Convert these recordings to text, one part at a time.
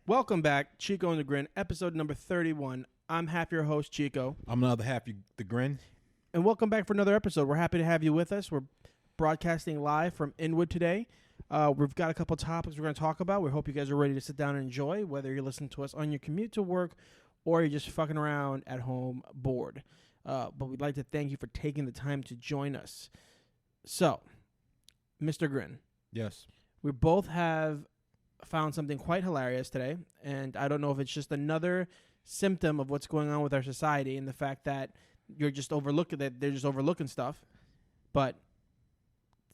Welcome back, Chico and the Grin, episode number 31. I'm half your host, Chico. I'm the other half, the Grin. And welcome back for another episode. We're happy to have you with us. We're broadcasting live from Inwood today. We've got a couple topics we're going to talk about. We hope you guys are ready to sit down and enjoy, whether you're listening to us on your commute to work or you're just fucking around at home bored. But we'd like to thank you for taking the time to join us. So, Mr. Grin. Yes. We both have found something quite hilarious today, and I don't know if it's just another symptom of what's going on with our society and the fact that you're just overlooking that they're just overlooking stuff. But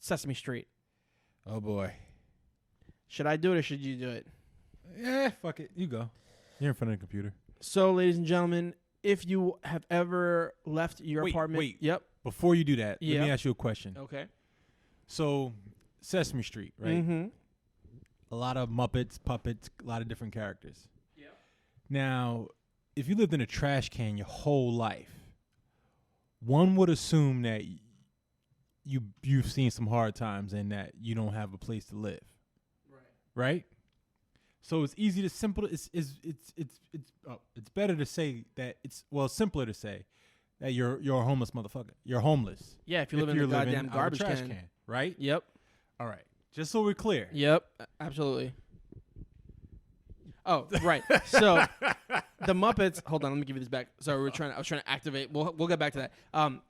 Sesame Street. Oh boy. Should I do it or should you do it? Yeah, fuck it. You go. You're in front of the computer. So, ladies and gentlemen, if you have ever left your apartment, Wait. Yep. Before you do that, let me ask you a question. Okay. So, Sesame Street, right? Mm-hmm. A lot of Muppets, puppets, a lot of different characters. Yeah. Now, if you lived in a trash can your whole life, one would assume that you've seen some hard times and that you don't have a place to live. Right? So it's easy to simple. It's better to say that it's simpler to say that you're a homeless motherfucker. You're homeless. Yeah, if you live in the goddamn garbage can, right? Yep. All right. Just so we're clear. Yep, absolutely. Oh, right. So the Muppets. Hold on, let me give you this back. Sorry, I was trying to activate. We'll get back to that.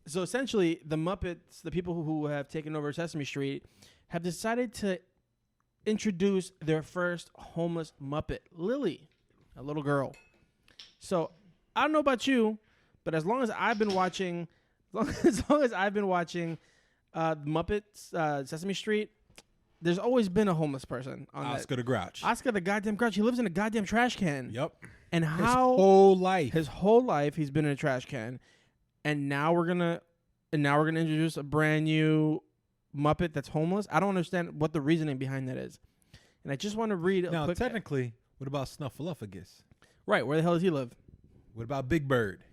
So essentially, the Muppets, the people who have taken over Sesame Street, have decided to introduce their first homeless Muppet, Lily, a little girl. So I don't know about you, but as long as I've been watching, Muppets, Sesame Street, there's always been a homeless person on Oscar the Grouch. Oscar the goddamn Grouch. He lives in a goddamn trash can. Yep. And his whole life he's been in a trash can. And now we're gonna introduce a brand new Muppet that's homeless. I don't understand what the reasoning behind that is. And I just want to read a quick. Now, technically, what about Snuffleupagus? Right, where the hell does he live? What about Big Bird?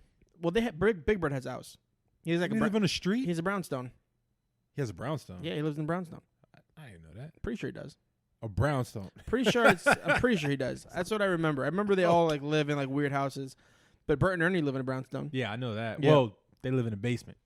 Well, Big Bird has a house. He's like live on the street. He's a brownstone. He has a brownstone. Yeah, he lives in brownstone. I didn't know that. Pretty sure he does. A brownstone. I'm pretty sure he does. That's what I remember. I remember they all like live in like weird houses, but Bert and Ernie live in a brownstone. Yeah, I know that. Yeah. Well, they live in a basement.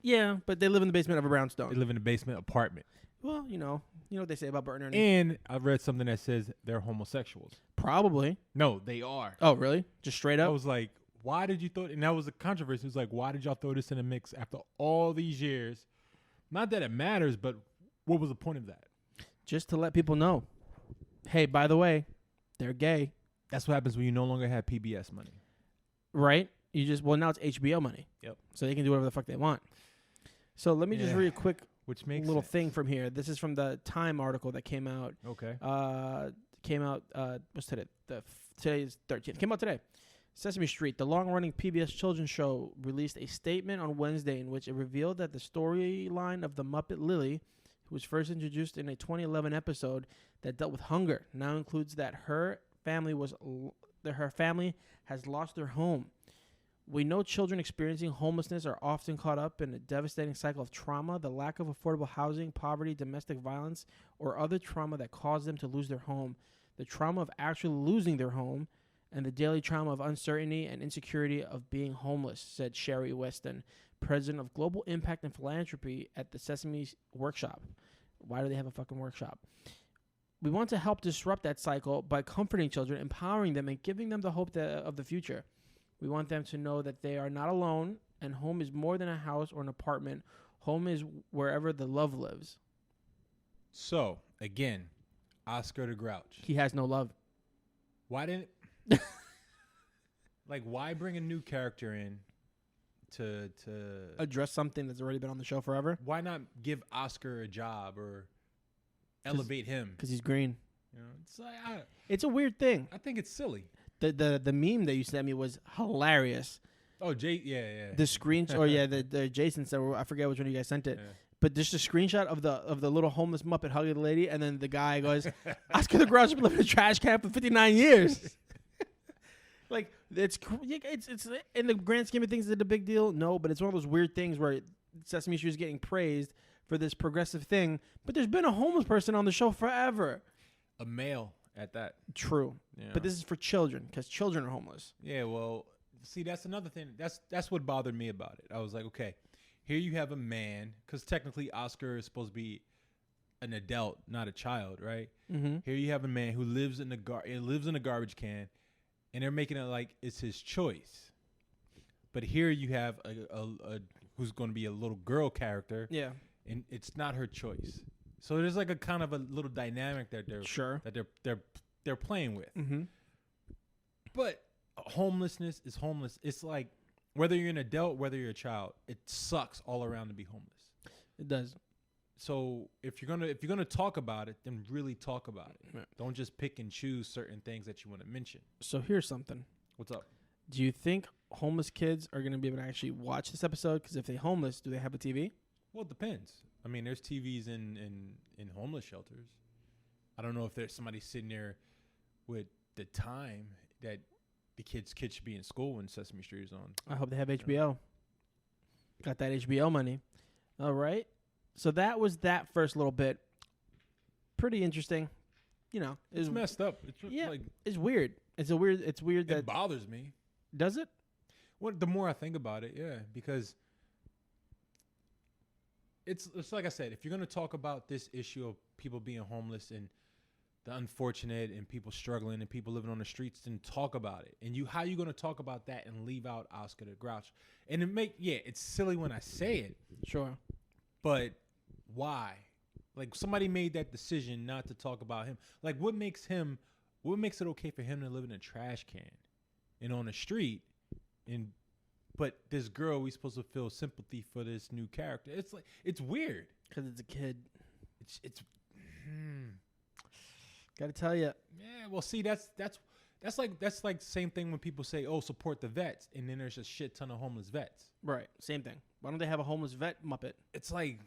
Yeah, but they live in the basement of a brownstone. They live in a basement apartment. Well, you know what they say about Bert and Ernie. And I've read something that says they're homosexuals. Probably. No, they are. Oh, really? Just straight up? I was like, why did you throw it? And that was a controversy. It was like, why did y'all throw this in the mix after all these years? Not that it matters, but what was the point of that? Just to let people know. Hey, by the way, they're gay. That's what happens when you no longer have PBS money. Right? Now it's HBO money. Yep. So they can do whatever the fuck they want. So let me just read a quick little thing from here. This is from the Time article that came out. Okay. What's today? Today's 13th. Came out today. Sesame Street, the long-running PBS children's show, released a statement on Wednesday in which it revealed that the storyline of the Muppet Lily, who was first introduced in a 2011 episode that dealt with hunger, now includes that her family has lost their home. We know children experiencing homelessness are often caught up in a devastating cycle of trauma, the lack of affordable housing, poverty, domestic violence, or other trauma that cause them to lose their home, the trauma of actually losing their home, and the daily trauma of uncertainty and insecurity of being homeless, said Sherry Weston, president of Global Impact and Philanthropy at the Sesame Workshop. Why do they have a fucking workshop? We want to help disrupt that cycle by comforting children, empowering them, and giving them the hope of the future. We want them to know that they are not alone, and home is more than a house or an apartment. Home is wherever the love lives. So, again, Oscar the Grouch. He has no love. Why didn't... why bring a new character in to address something that's already been on the show forever? Why not give Oscar a job or elevate him? Because he's green. You know, it's like it's a weird thing. I think it's silly. The meme that you sent me was hilarious. Oh, yeah. The screenshot, the Jason said, I forget which one of you guys sent it. Yeah. But just a screenshot of the little homeless Muppet hugging the lady, and then the guy goes, Oscar the Grouch has been living in a trash can for 59 years. Like, it's in the grand scheme of things, is it a big deal? No, but it's one of those weird things where Sesame Street is getting praised for this progressive thing, but there's been a homeless person on the show forever. A male at that. True. Yeah. But this is for children because children are homeless. Yeah, well, see, that's another thing. That's what bothered me about it. I was like, okay, here you have a man, because technically Oscar is supposed to be an adult, not a child, right? Mm-hmm. Here you have a man who lives in a garbage can, and they're making it like it's his choice. But here you have a who's going to be a little girl character, Yeah. and it's not her choice. So there's like a kind of a little dynamic that they're playing with. Mm-hmm. But homelessness is homeless. It's like whether you're an adult, whether you're a child, it sucks all around to be homeless. It does. So if you're gonna talk about it, then really talk about it. Right. Don't just pick and choose certain things that you want to mention. So here's something. What's up? Do you think homeless kids are going to be able to actually watch this episode? Because if they're homeless, do they have a TV? Well, it depends. I mean, there's TVs in homeless shelters. I don't know if there's somebody sitting there with the time that the kids should be in school when Sesame Street is on. I hope they have HBO. Got that HBO money. All right. So that was that first little bit. Pretty interesting. You know, It's messed up. It's just like it's weird. It's weird that it bothers me. Does it? Well, the more I think about it, yeah, because it's like I said, if you're going to talk about this issue of people being homeless and the unfortunate and people struggling and people living on the streets, then talk about it. And how you going to talk about that and leave out Oscar the Grouch? And it's silly when I say it. Sure. But why? Like, somebody made that decision not to talk about him. Like, what makes it okay for him to live in a trash can and on the street? But this girl, we supposed to feel sympathy for this new character. It's like, it's weird. Because it's a kid. It's Gotta tell you. yeah. Well, see, that's like the same thing when people say, "Oh, support the vets," and then there's a shit ton of homeless vets. Right. Same thing. Why don't they have a homeless vet muppet? It's like,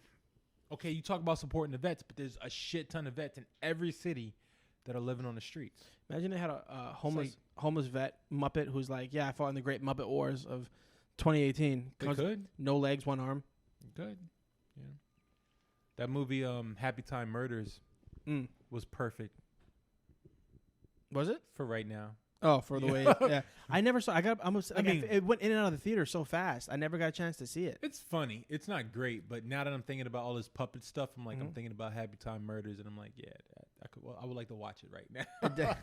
okay, you talk about supporting the vets, but there's a shit ton of vets in every city that are living on the streets. Imagine they had a homeless vet muppet who's like, yeah, I fought in the Great Muppet Wars of 2018. They could. No legs, one arm. Good. Yeah. That movie, Happy Time Murders, was perfect. Was it? For right now. Oh, for the way. Yeah. I never saw. It went in and out of the theater so fast. I never got a chance to see it. It's funny. It's not great, but now that I'm thinking about all this puppet stuff, I'm like, I'm thinking about Happy Time Murders, and I'm like, yeah, I would like to watch it right now.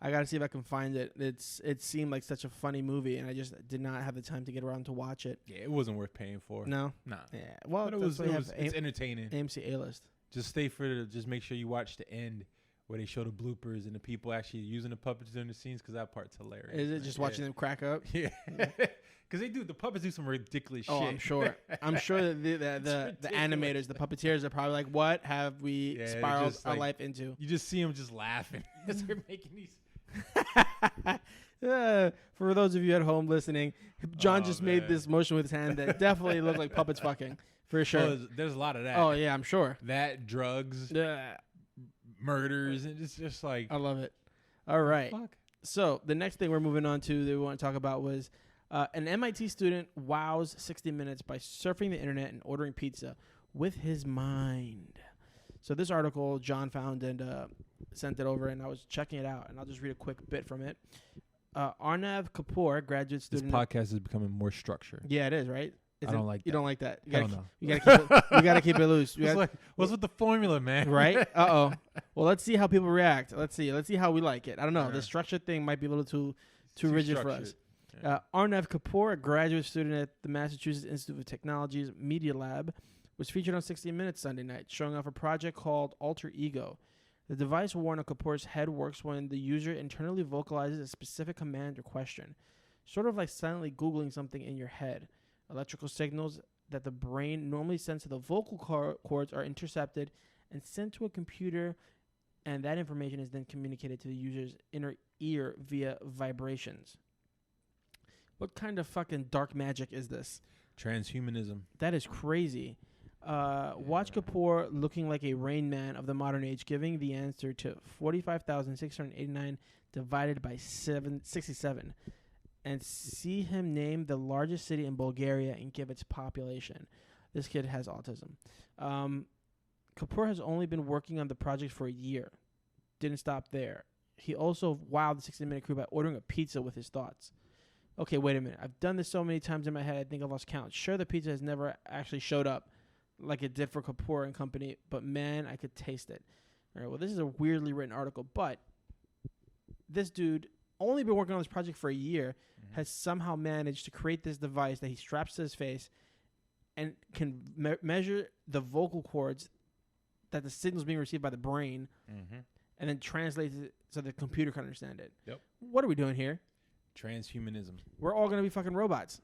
I got to see if I can find it. It seemed like such a funny movie, and I just did not have the time to get around to watch it. Yeah, it wasn't worth paying for. No? Nah. Yeah. Well, but it's entertaining. AMC A-list. Just just make sure you watch the end where they show the bloopers and the people actually using the puppets during the scenes, because that part's hilarious. Is it just watching them crack up? Yeah. Because the puppets do some ridiculous shit. Oh, I'm sure. I'm sure that the animators, the puppeteers are probably like, what have we spiraled our life into? You just see them just laughing as they're making these. For those of you at home listening, John just made this motion with his hand that definitely looked like puppets fucking, for sure. Oh, there's a lot of that. Oh, yeah, I'm sure. That, drugs, murders, and it's just like... I love it. All right. Fuck? So the next thing we're moving on to that we want to talk about was an MIT student wows 60 Minutes by surfing the internet and ordering pizza with his mind. So this article John found and sent it over, and I was checking it out, and I'll just read a quick bit from it. Arnav Kapoor, graduate student. This podcast is becoming more structured. Yeah, it is, right? I don't like that. You don't like that. I don't know. You gotta keep it loose. What's with the formula, man? Right? Well, let's see how people react. Let's see how we like it. I don't know. The structure thing might be a little too rigid for us. Yeah. Arnav Kapoor, a graduate student at the Massachusetts Institute of Technology's Media Lab, was featured on 60 Minutes Sunday night, showing off a project called Alter Ego. The device worn on Kapoor's head works when the user internally vocalizes a specific command or question, sort of like silently Googling something in your head. Electrical signals that the brain normally sends to the vocal cords are intercepted and sent to a computer, and that information is then communicated to the user's inner ear via vibrations. What kind of fucking dark magic is this? Transhumanism. That is crazy. Watch Kapoor looking like a Rain Man of the modern age, giving the answer to 45,689 divided by 67. And see him name the largest city in Bulgaria and give its population. This kid has autism. Kapoor has only been working on the project for a year. Didn't stop there. He also wowed the 60-minute crew by ordering a pizza with his thoughts. Okay, wait a minute. I've done this so many times in my head, I think I've lost count. Sure, the pizza has never actually showed up like it did for Kapoor and company, but man, I could taste it. All right, well, this is a weirdly written article, but this dude only been working on this project for a year, has somehow managed to create this device that he straps to his face and can measure the vocal cords that the signals being received by the brain and then translates it so the computer can understand it. Yep. What are we doing here? Transhumanism. We're all going to be fucking robots.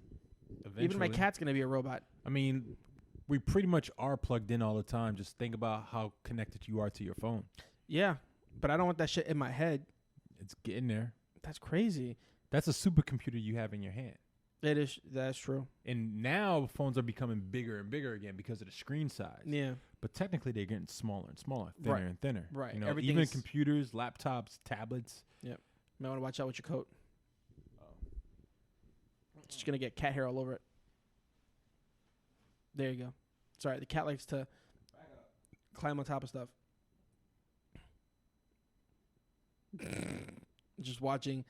Eventually. Even my cat's going to be a robot. I mean, we pretty much are plugged in all the time. Just think about how connected you are to your phone. Yeah, but I don't want that shit in my head. It's getting there. That's crazy. That's a supercomputer you have in your hand. It is. That's true. And now phones are becoming bigger and bigger again because of the screen size. Yeah. But technically, they're getting smaller and smaller, thinner and thinner. Right. You know, even computers, laptops, tablets. Yep. You might want to watch out with your coat. It's just going to get cat hair all over it. There you go. Sorry, the cat likes to climb on top of stuff. Just watching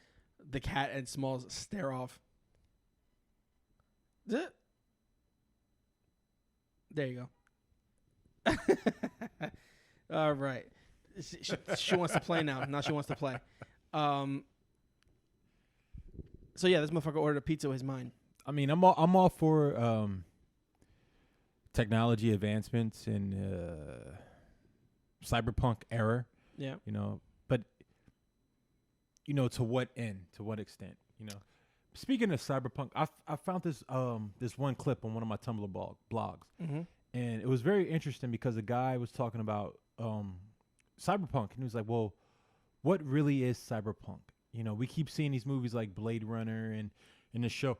the cat and Smalls stare off. There you go. All right. She wants to play now. Now she wants to play. So yeah, this motherfucker ordered a pizza with his mind. I mean, I'm all for technology advancements and cyberpunk era. Yeah. You know, but you know, to what end? To what extent? You know. Speaking of cyberpunk, I found this this one clip on one of my Tumblr blogs, and it was very interesting because the guy was talking about cyberpunk, and he was like, "Well, what really is cyberpunk?" You know, we keep seeing these movies like Blade Runner and the show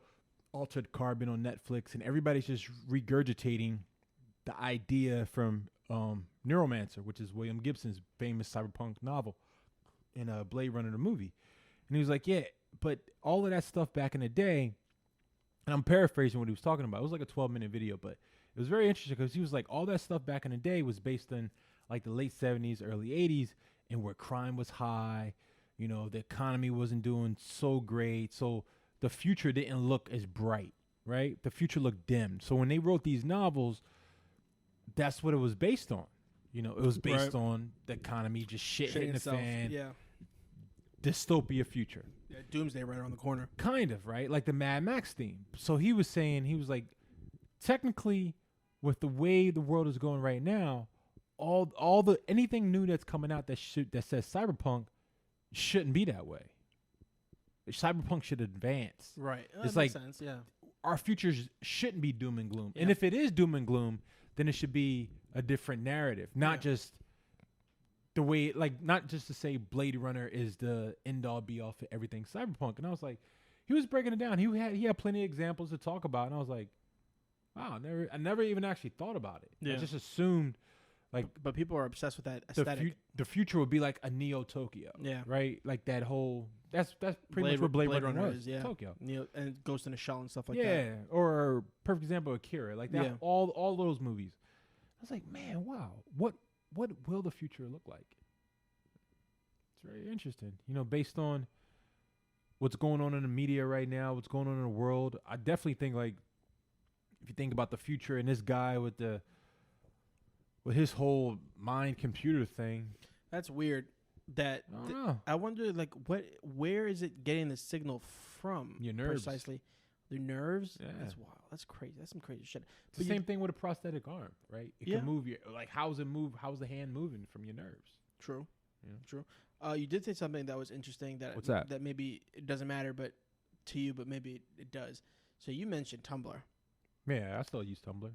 Altered Carbon on Netflix, and everybody's just regurgitating the idea from Neuromancer, which is William Gibson's famous cyberpunk novel, in Blade Runner the movie. And he was like, "Yeah, but all of that stuff back in the day," and I'm paraphrasing what he was talking about. It was like a 12-minute video, but it was very interesting because he was like, all that stuff back in the day was based on like the late 70s, early 80s, and where crime was high. You know, the economy wasn't doing so great. So the future didn't look as bright, right? The future looked dim. So when they wrote these novels, that's what it was based on. You know, it was based on the economy, just shit hitting the fan. Yeah. Dystopia future. Yeah, Doomsday right around the corner. Kind of, right? Like the Mad Max theme. So he was saying, he was like, technically, with the way the world is going right now, all the anything new that's coming out that says cyberpunk shouldn't be that way. Cyberpunk should advance. Right. It's that like makes sense, yeah. Our futures shouldn't be doom and gloom. Yeah. And if it is doom and gloom, then it should be a different narrative, not just the way, like, not just to say Blade Runner is the end all be all for everything cyberpunk. And I was like, he was breaking it down. He had plenty of examples to talk about, and I was like, wow, I never even actually thought about it. Yeah. I just assumed, like, but people are obsessed with that aesthetic. The future would be like a Neo Tokyo. Yeah. Right? Like that whole that's pretty much what Blade Runner was. Yeah. Tokyo. Neo and Ghost in a Shell and stuff like that. Yeah. Or perfect example, Akira. Like that. Yeah. All those movies. I was like, man, wow. What will the future look like? It's very interesting. You know, based on what's going on in the media right now, what's going on in the world. I definitely think, like, if you think about the future and this guy with his whole mind computer thing. That's weird. I wonder, like, where is it getting the signal from? Your nerves. Precisely. The nerves? Yeah. That's wild. That's crazy. That's some crazy shit. It's the same thing with a prosthetic arm, right? It Yeah. can move like, how's it move? How's the hand moving from your nerves? True. Yeah. True. You did say something that was interesting. What's that? That maybe it doesn't matter, but to you, but maybe it does. So you mentioned Tumblr. Yeah, I still use Tumblr. Do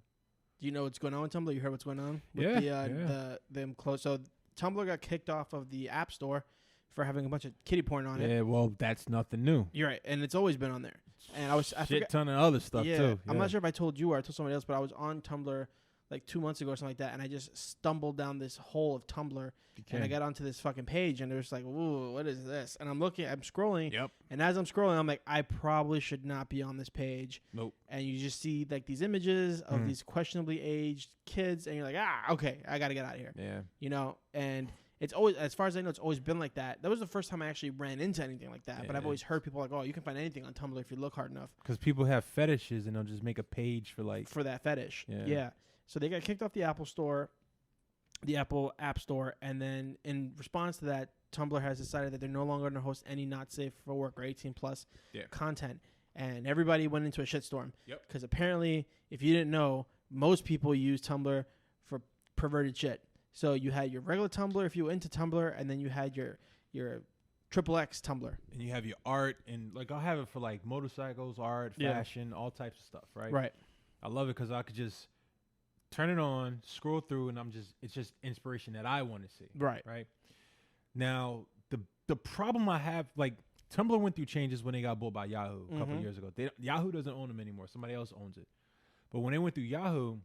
you know what's going on with Tumblr? You heard what's going on with them close. So Tumblr got kicked off of the App Store for having a bunch of kiddie porn on it. Yeah, well, that's nothing new. You're right, and it's always been on there. And I forgot, ton of other stuff too. Yeah. I'm not sure if I told you or I told somebody else, but I was on Tumblr like 2 months ago or something like that, and I just stumbled down this hole of Tumblr, and I got onto this fucking page, and there's like, ooh, what is this? And I'm scrolling, and as I'm scrolling, I'm like, I probably should not be on this page. Nope. And you just see like these images of these questionably aged kids, and you're like, okay, I got to get out of here. Yeah. You know, and It's always, as far as I know, it's always been like that. That was the first time I actually ran into anything like that. But I've always heard people like, oh, you can find anything on Tumblr if you look hard enough. Because people have fetishes and they'll just make a page for that fetish. Yeah. So they got kicked off the Apple Store, the Apple App Store, and then in response to that, Tumblr has decided that they're no longer going to host any not safe for work or 18 plus content. And everybody went into a shitstorm. Yep. Because apparently, if you didn't know, most people use Tumblr for perverted shit. So you had your regular Tumblr if you were into Tumblr, and then you had your XXX Tumblr. And you have your art, and like I'll have it for like motorcycles, art, fashion, all types of stuff, right? Right. I love it because I could just turn it on, scroll through, and it's just inspiration that I want to see. Right. Right. Now the problem I have, like Tumblr went through changes when they got bought by Yahoo a couple of years ago. Yahoo doesn't own them anymore. Somebody else owns it. But when they went through Yahoo,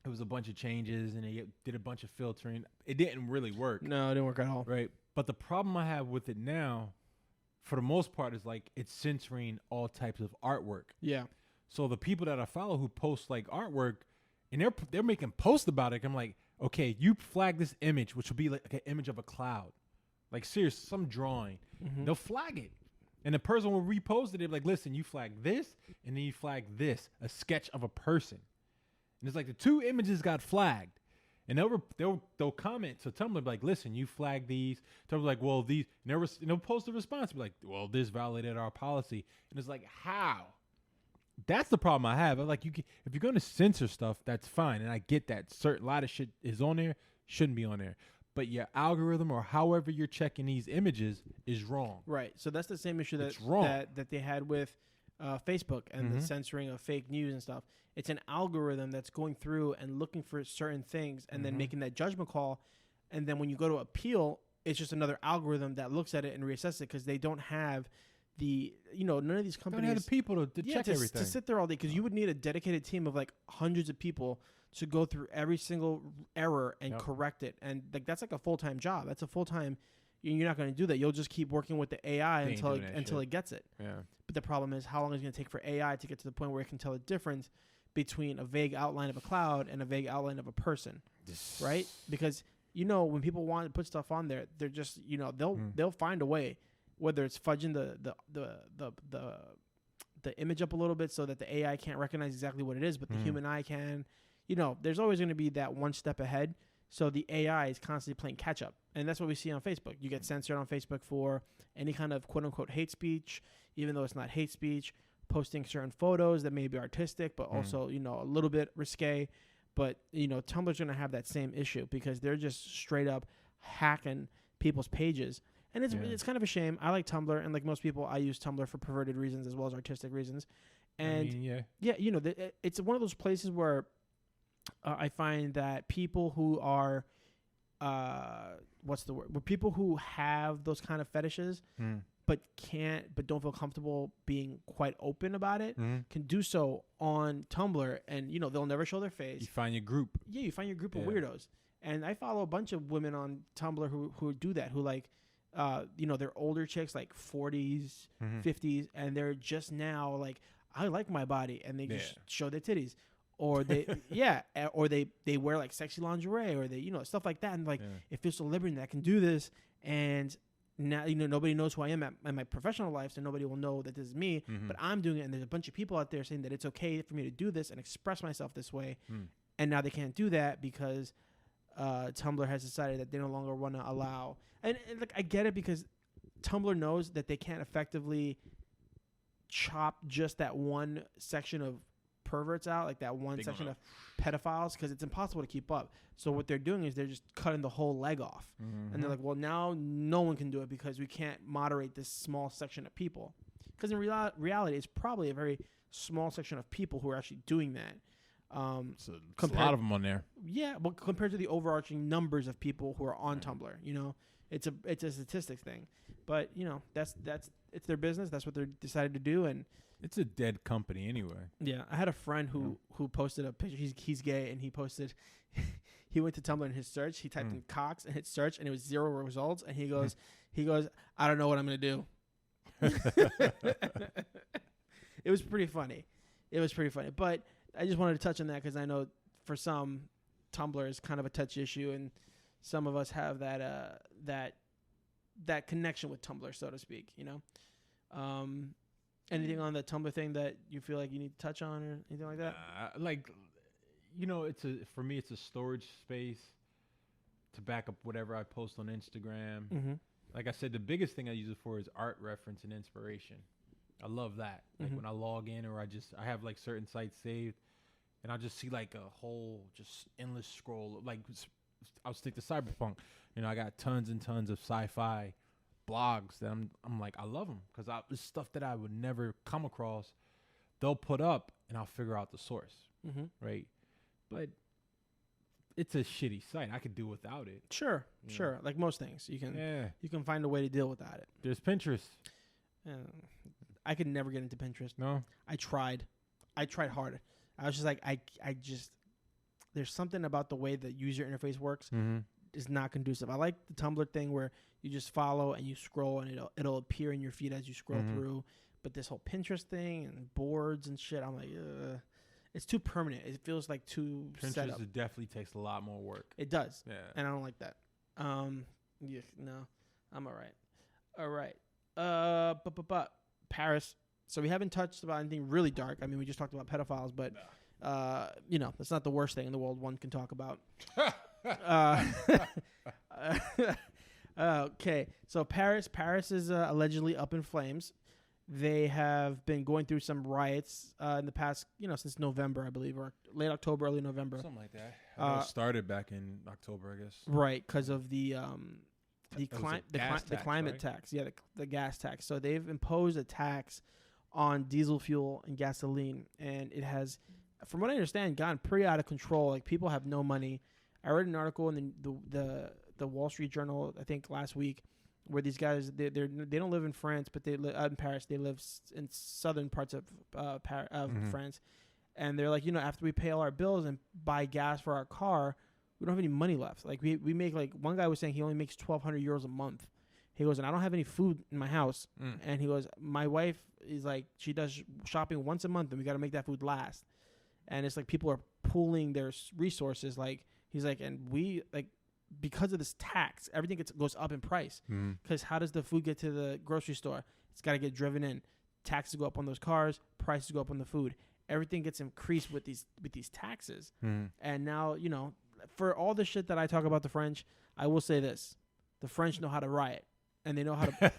it was a bunch of changes, and they did a bunch of filtering. It didn't really work. No, it didn't work at all. Right. But the problem I have with it now, for the most part, is like it's censoring all types of artwork. Yeah. So the people that I follow who post like artwork, and they're making posts about it, I'm like, okay, you flag this image, which will be like an image of a cloud. Like, serious, some drawing. They'll flag it. And the person will repost it. They're like, listen, you flag this, and then you flag this, a sketch of a person. And it's like the two images got flagged. And they'll comment to Tumblr, like, listen, you flagged these. Tumblr like, well, these. And they'll post a response, be like, well, this violated our policy. And it's like, how? That's the problem I have. I'm like, if you're going to censor stuff, that's fine. And I get that. A lot of shit is on there, shouldn't be on there. But your algorithm or however you're checking these images is wrong. Right. So that's the same issue that they had with Facebook and the censoring of fake news and stuff. It's an algorithm that's going through and looking for certain things and then making that judgment call. And then when you go to appeal, it's just another algorithm that looks at it and reassesses it because they don't have none of these companies don't have the people to check everything. To sit there all day because you would need a dedicated team of like hundreds of people to go through every single error and correct it. And like that's like a full-time job. That's a full-time. You're not going to do that. You'll just keep working with the AI until it gets it. Yeah. But the problem is how long is it going to take for AI to get to the point where it can tell the difference between a vague outline of a cloud and a vague outline of a person, right? Because when people want to put stuff on there, they're just they'll find a way, whether it's fudging the image up a little bit so that the AI can't recognize exactly what it is, but the human eye can. There's always going to be that one step ahead. So the AI is constantly playing catch up. And that's what we see on Facebook. You get censored on Facebook for any kind of quote unquote hate speech, even though it's not hate speech, posting certain photos that may be artistic, but also, a little bit risque. But, Tumblr's going to have that same issue because they're just straight up hacking people's pages. And it's kind of a shame. I like Tumblr, and like most people, I use Tumblr for perverted reasons as well as artistic reasons. And it's one of those places where I find that people who are, where people who have those kind of fetishes, but don't feel comfortable being quite open about it, can do so on Tumblr, and they'll never show their face. You find your group. Yeah, you find your group of weirdos, and I follow a bunch of women on Tumblr who do that, who like, they're older chicks, like 40s, 50s, and they're just now like, I like my body, and they just show their titties. Or they, or they wear like sexy lingerie, or they, stuff like that. And like, if there's a liberty that can do this, and now, nobody knows who I am in my professional life, so nobody will know that this is me, but I'm doing it. And there's a bunch of people out there saying that it's okay for me to do this and express myself this way. And now they can't do that because Tumblr has decided that they no longer want to allow. And like, I get it because Tumblr knows that they can't effectively chop just that one section of perverts out, like that one section of pedophiles, because it's impossible to keep up. So what they're doing is they're just cutting the whole leg off. And they're like, well, now no one can do it because we can't moderate this small section of people. Because in reality, it's probably a very small section of people who are actually doing that. So a lot of them on there. Yeah, but compared to the overarching numbers of people who are on Tumblr, it's a statistics thing. But that's it's their business. That's what they decided to do, and it's a dead company anyway. Yeah, I had a friend who posted a picture. He's gay, and he posted. He went to Tumblr in his search. He typed in cocks and hit search, and it was 0 results. And he goes, I don't know what I'm gonna do. It was pretty funny. But I just wanted to touch on that because I know for some, Tumblr is kind of a touchy issue, and some of us have that connection with Tumblr, so to speak. Anything on the Tumblr thing that you feel like you need to touch on or anything like that? For me, it's a storage space to back up whatever I post on Instagram. Mm-hmm. Like I said, the biggest thing I use it for is art reference and inspiration. I love that. Like when I log in or I have like certain sites saved and I'll just see like a whole just endless scroll. Like I'll stick to cyberpunk. I got tons and tons of sci-fi blogs that I'm like, I love them because it's stuff that I would never come across. They'll put up and I'll figure out the source. Mm-hmm. Right. But it's a shitty site. I could do without it. Sure. Like most things, you can find a way to deal without it. There's Pinterest. I could never get into Pinterest. No, I tried hard. I was just like, there's something about the way the user interface works is not conducive. I like the Tumblr thing where you just follow and you scroll and it'll appear in your feed as you scroll through. But this whole Pinterest thing and boards and shit, I'm like, it's too permanent. It feels like too set up. Pinterest definitely takes a lot more work. It does. Yeah. And I don't like that. No, I'm all right. All right. But Paris. So we haven't touched about anything really dark. I mean, we just talked about pedophiles, but that's not the worst thing in the world one can talk about. Okay. So Paris is allegedly up in flames. They have been going through some riots in the past, since November, I believe, or late October, early November. Something like that. I know it started back in October, I guess. Right, because of the climate right? tax. Yeah, the gas tax. So they've imposed a tax on diesel fuel and gasoline, and it has, from what I understand, gotten pretty out of control. Like, people have no money. I read an article in the Wall Street Journal, I think last week, where these guys they don't live in France, but they live in Paris. They live in southern parts of France, and they're like, after we pay all our bills and buy gas for our car, we don't have any money left. Like we make, like, one guy was saying he only makes 1,200 euros a month. He goes, and I don't have any food in my house. And he goes, my wife is like, she does shopping once a month, and we got to make that food last. And it's like people are pooling their resources. Like, he's like, and we, like, because of this tax, everything goes up in price. Because how does the food get to the grocery store? It's got to get driven in. Taxes go up on those cars. Prices go up on the food. Everything gets increased with these taxes. And now, for all the shit that I talk about the French, I will say this: the French know how to riot, and they know how to.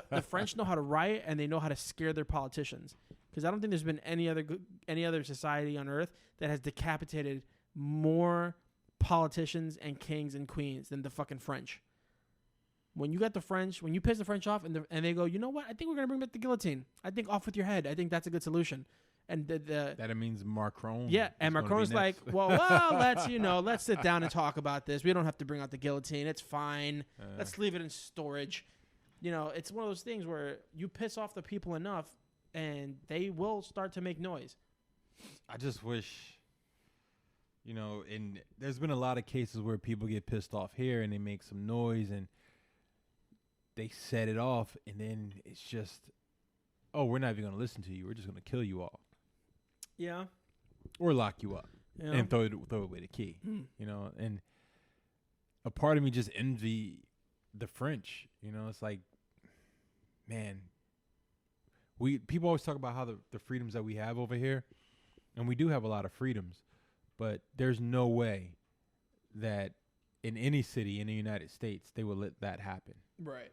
the French know how to riot, and they know how to scare their politicians. Because I don't think there's been any other society on earth that has decapitated more politicians and kings and queens than the fucking French. When you got the French, when you piss the French off, and they go, you know what? I think we're gonna bring back the guillotine. I think off with your head. I think that's a good solution. And that it means Macron. Yeah, and Macron's like, well, let's sit down and talk about this. We don't have to bring out the guillotine. It's fine. Let's leave it in storage. It's one of those things where you piss off the people enough, and they will start to make noise. I just wish, and there's been a lot of cases where people get pissed off here and they make some noise and they set it off, and then it's just, oh, we're not even going to listen to you. We're just going to kill you all. Yeah. Or lock you up and throw away the key. And a part of me just envy the French. It's like, man, people always talk about how the freedoms that we have over here, and we do have a lot of freedoms, but there's no way that in any city in the United States they would let that happen. Right.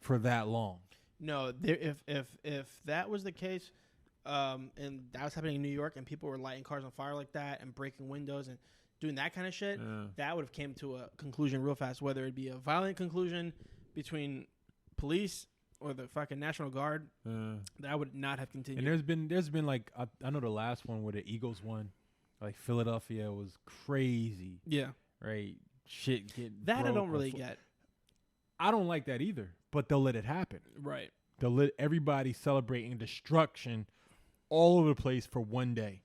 For that long. No, if that was the case, and that was happening in New York, and people were lighting cars on fire like that and breaking windows and doing that kind of shit, that would have came to a conclusion real fast. Whether it'd be a violent conclusion between police or the fucking National Guard, that would not have continued. And there's been like I know the last one where the Eagles won, like Philadelphia was crazy. Yeah. Right. Shit getting that I don't really get. I don't like that either, but they'll let it happen. Right. They'll let everybody celebrating destruction all over the place for one day.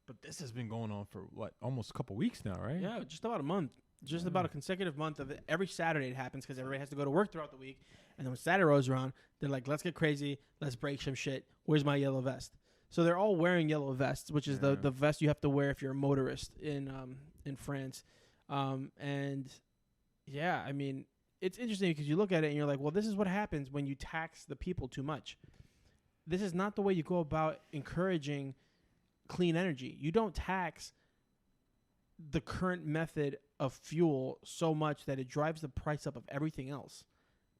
But this has been going on for, what, almost a couple weeks now, right? Yeah, just about a month. Just about a consecutive month of it. Every Saturday it happens because everybody has to go to work throughout the week. And then when Saturday rolls around, they're like, let's get crazy. Let's break some shit. Where's my yellow vest? So they're all wearing yellow vests, which is the vest you have to wear if you're a motorist in France. And Yeah, I mean, it's interesting because you look at it and you're like, well, this is what happens when you tax the people too much. This is not the way you go about encouraging clean energy. You don't tax the current method of fuel so much that it drives the price up of everything else,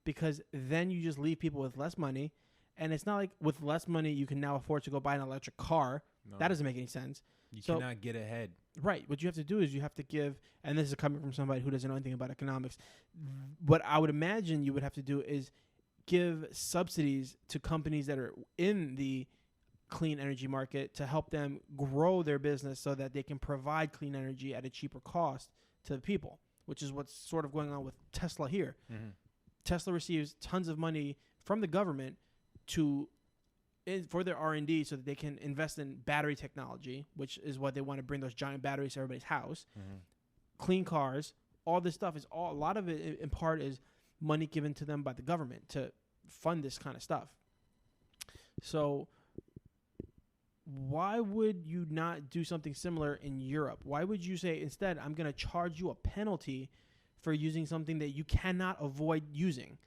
because then you just leave people with less money. And it's not like with less money you can now afford to go buy an electric car. No. That doesn't make any sense. You cannot get ahead. Right. What you have to do is you have to give, and this is coming from somebody who doesn't know anything about economics, what I would imagine you would have to do is give subsidies to companies that are in the clean energy market to help them grow their business so that they can provide clean energy at a cheaper cost to the people, which is what's sort of going on with Tesla here. Mm-hmm. Tesla receives tons of money from the government for their R&D so that they can invest in battery technology, which is what they want to bring those giant batteries to everybody's house. Mm-hmm. Clean cars, all this stuff is a lot of it in part is money given to them by the government to fund this kind of stuff. So why would you not do something similar in Europe? Why would you say instead, I'm going to charge you a penalty for using something that you cannot avoid using?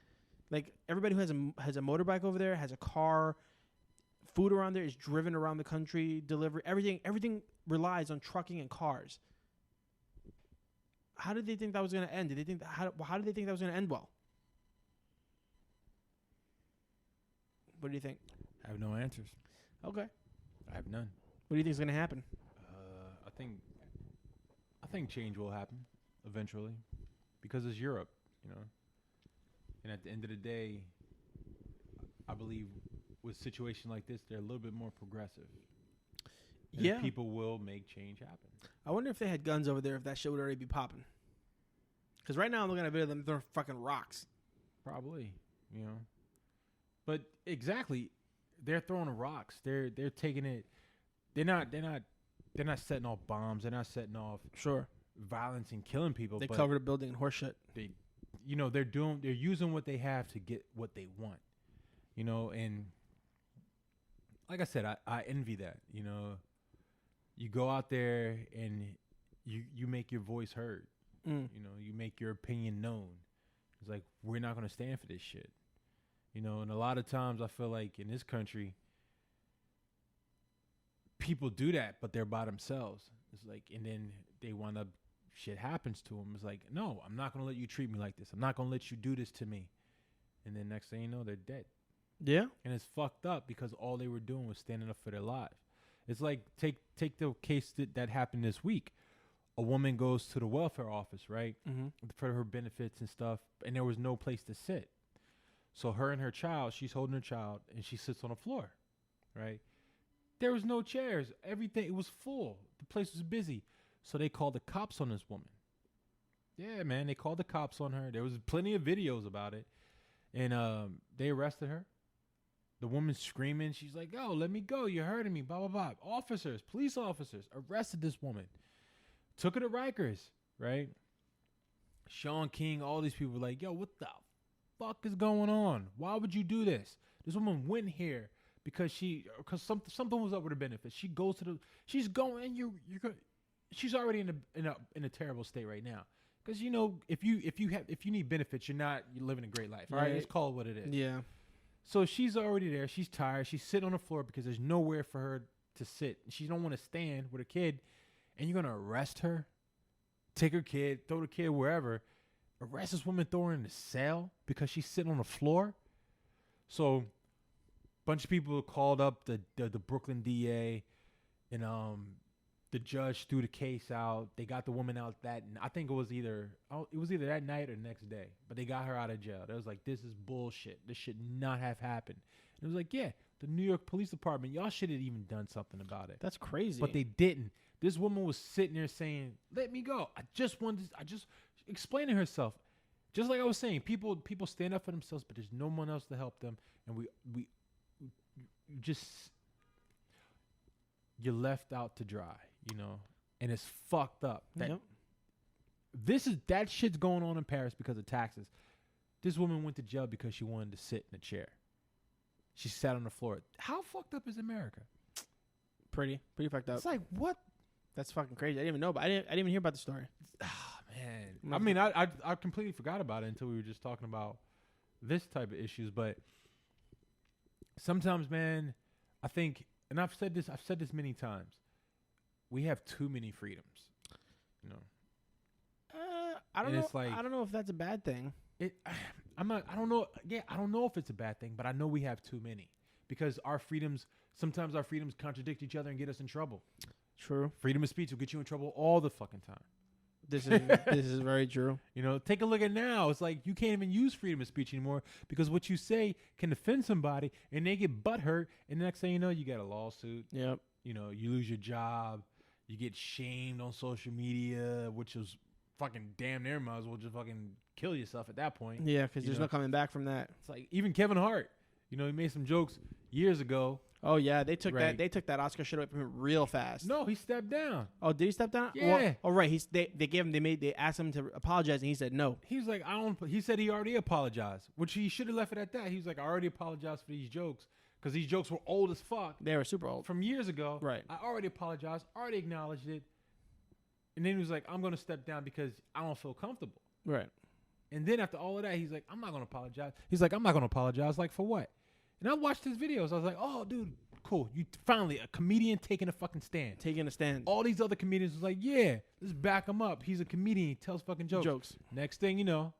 Like everybody who has a motorbike over there, has a car, food around there is driven around the country, delivery, everything relies on trucking and cars. How did they think that was going to end? How did they think that was going to end well? What do you think? I have no answers. Okay. I have none. What do you think is going to happen? I think change will happen eventually, because it's Europe, you know. And at the end of the day, I believe with a situation like this, they're a little bit more progressive. And Yeah. people will make change happen. I wonder if they had guns over there, if that shit would already be popping. Because right now I'm looking at a bit of them throwing fucking rocks. Probably, you know. But exactly, they're throwing rocks. They're taking it. They're not setting off bombs. They're not setting off violence and killing people. They covered a building in horse shit. They're using what they have to get what they want. You know, and like I said, I envy that. You know, you go out there and you make your voice heard. You know, you make your opinion known. It's like, we're not going to stand for this shit. You know, and a lot of times I feel like in this country, people do that, but they're by themselves. It's like, and then they wind up, shit happens to them. It's like, no, I'm not going to let you treat me like this. I'm not going to let you do this to me. And then next thing you know, they're dead. Yeah. And it's fucked up because all they were doing was standing up for their lives. It's like, take the case that happened this week. A woman goes to the welfare office, right? Mm-hmm. For her benefits and stuff, and there was no place to sit. So her and her child, she's holding her child, and she sits on the floor, right? There was no chairs. Everything, it was full. The place was busy. So they called the cops on this woman. Yeah, man, they called the cops on her. There was plenty of videos about it. And they arrested her. The woman's screaming. She's like, yo, let me go. You're hurting me, blah, blah, blah. Officers, police officers arrested this woman. Took her to Rikers, right? Sean King, all these people were like, yo, what the fuck is going on? Why would you do this? This woman went here because something was up with her benefits. She goes to she's going, and she's already in a terrible state right now. Because, you know, if you need benefits, you're living a great life. All right, let's call it what it is. Yeah. So she's already there. She's tired. She's sitting on the floor because there's nowhere for her to sit. She don't want to stand with her kid. And you're going to arrest her, take her kid, throw the kid wherever, arrest this woman, throw her in the cell because she's sitting on the floor. So a bunch of people called up the Brooklyn DA, and the judge threw the case out. They got the woman out and I think it was either that night or next day, but they got her out of jail. They was like, this is bullshit. This should not have happened. And it was like, yeah, the New York Police Department, y'all should have even done something about it. That's crazy. But they didn't. This woman was sitting there saying, let me go. I just explaining herself. Just like I was saying, people stand up for themselves, but there's no one else to help them. And you're left out to dry, you know, and it's fucked up. That shit's going on in Paris because of taxes. This woman went to jail because she wanted to sit in a chair. She sat on the floor. How fucked up is America? Pretty fucked up. It's like, what? That's fucking crazy. I didn't even know, but I didn't even hear about the story. Man, I mean, I completely forgot about it until we were just talking about this type of issues. But sometimes, man, I think, and I've said this many times, we have too many freedoms. You know. I don't and know. It's like, I don't know if that's a bad thing. I don't know. Yeah, I don't know if it's a bad thing, but I know we have too many because sometimes our freedoms contradict each other and get us in trouble. True. Freedom of speech will get you in trouble all the fucking time. This is very true. You know, take a look at now. It's like you can't even use freedom of speech anymore because what you say can offend somebody and they get butthurt, and the next thing you know, you got a lawsuit. Yep. You know, you lose your job, you get shamed on social media, which is fucking damn near might as well just fucking kill yourself at that point. Yeah, because there's no coming back from that. It's like even Kevin Hart, you know, he made some jokes years ago. Oh yeah, they took that Oscar shit away from him real fast. No, he stepped down. Oh, did he step down? Yeah. Well, right. They asked him to apologize and he said no. He was like, he said he already apologized, which he should have left it at that. He was like, I already apologized for these jokes because these jokes were old as fuck. They were super old. From years ago. Right. I already apologized, already acknowledged it. And then he was like, I'm going to step down because I don't feel comfortable. Right. And then after all of that, he's like, I'm not going to apologize. He's like, I'm not going to apologize. Like, for what? And I watched his videos. I was like, oh, dude, cool. You finally, a comedian taking a fucking stand. Taking a stand. All these other comedians was like, yeah, let's back him up. He's a comedian. He tells fucking jokes. Next thing you know,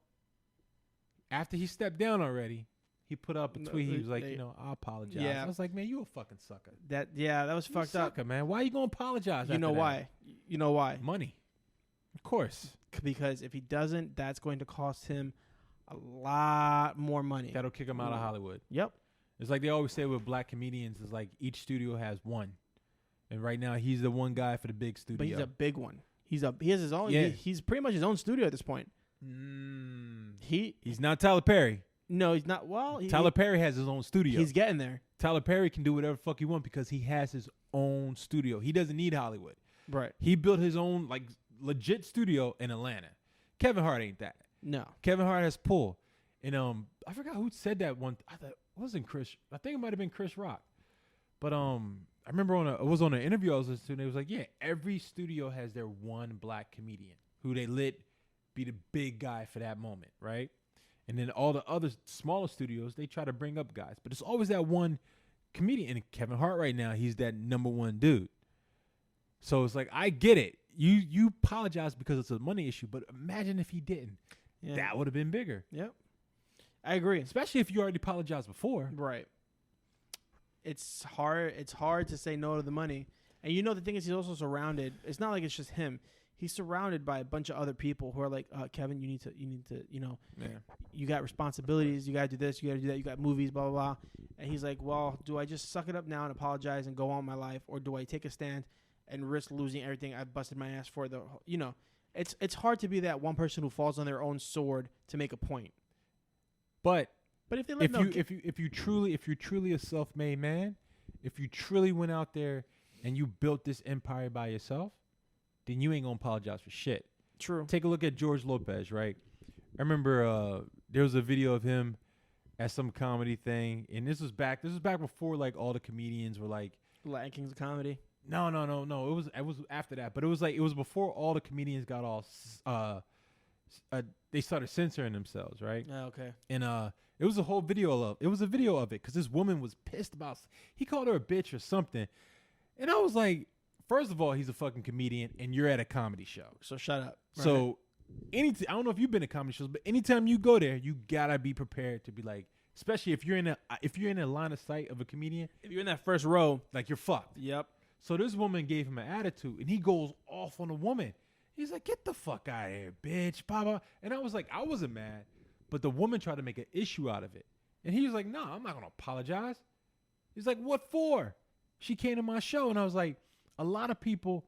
after he stepped down already, he put up a tweet. He was like, I apologize. Yeah. I was like, man, you a fucking sucker. That was You fucked up. Sucker, man. Why you going to apologize You know after why? that? You know why? Money. Of course. Because if he doesn't, that's going to cost him a lot more money. That'll kick him out of Hollywood. Yep. It's like they always say with black comedians, it's like each studio has one. And right now he's the one guy for the big studio. But he's a big one. He has his own. Yeah. He's pretty much his own studio at this point. He's not Tyler Perry. No, he's not. Well, Tyler Perry has his own studio. He's getting there. Tyler Perry can do whatever the fuck he wants because he has his own studio. He doesn't need Hollywood. Right. He built his own like legit studio in Atlanta. Kevin Hart ain't that. No. Kevin Hart has pull. And I forgot who said that one. I thought it wasn't Chris. I think it might have been Chris Rock. But I remember it was on an interview I was listening to, and it was like, yeah, every studio has their one black comedian who they let be the big guy for that moment, right? And then all the other smaller studios, they try to bring up guys. But it's always that one comedian. And Kevin Hart right now, he's that number one dude. So it's like, I get it. You apologize because it's a money issue, but imagine if he didn't. Yeah. That would have been bigger. Yep. I agree. Especially if you already apologized before. Right. It's hard to say no to the money. And the thing is, he's also surrounded. It's not like it's just him. He's surrounded by a bunch of other people who are like, Kevin, you need to, you got responsibilities. You got to do this. You got to do that. You got movies, blah, blah, blah. And he's like, well, do I just suck it up now and apologize and go on my life? Or do I take a stand and risk losing everything I've busted my ass for? It's hard to be that one person who falls on their own sword to make a point. But if they if you're truly a self-made man, if you truly went out there and you built this empire by yourself, then you ain't gonna apologize for shit. True. Take a look at George Lopez, right? I remember there was a video of him at some comedy thing, and this was back before like all the comedians were like Latin Kings of Comedy. No. It was after that, but it was before all the comedians got all they started censoring themselves, right? Oh, okay. And it was a whole video of it because this woman was pissed about. He called her a bitch or something, and I was like, first of all, he's a fucking comedian, and you're at a comedy show, so shut up. So, I don't know if you've been to comedy shows, but anytime you go there, you gotta be prepared to be like, especially if you're in a line of sight of a comedian, if you're in that first row, like you're fucked. Yep. So this woman gave him an attitude, and he goes off on the woman. He's like, get the fuck out of here, bitch, blah. And I was like, I wasn't mad, but the woman tried to make an issue out of it. And he was like, no, I'm not going to apologize. He's like, what for? She came to my show. And I was like, a lot of people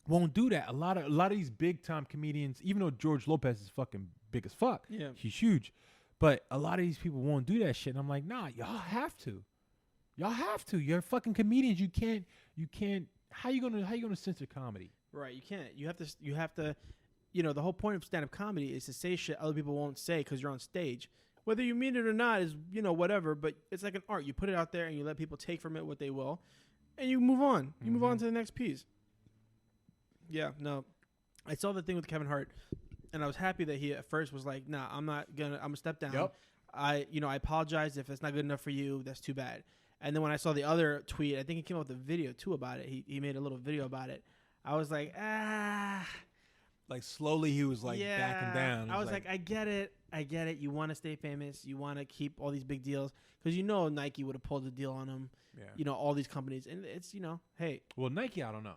won't do that. A lot of these big time comedians, even though George Lopez is fucking big as fuck, yeah, he's huge, but a lot of these people won't do that shit. And I'm like, nah, y'all have to. You're fucking comedians. You can't. How you gonna censor comedy? Right. You can't. You have to. The whole point of stand-up comedy is to say shit other people won't say because you're on stage. Whether you mean it or not is whatever. But it's like an art. You put it out there and you let people take from it what they will, and you move on. Move on to the next piece. Yeah. No. I saw the thing with Kevin Hart. and I was happy that he at first was like, "Nah, I'm gonna step down. Yep. I apologize if it's not good enough for you. That's too bad." And then when I saw the other tweet, I think he came up with a video too about it. He made a little video about it. I was like, Like slowly he was like backing down. I was like, I get it. You want to stay famous. You want to keep all these big deals because Nike would have pulled a deal on him. Yeah. All these companies, and it's hey. Well, Nike, I don't know.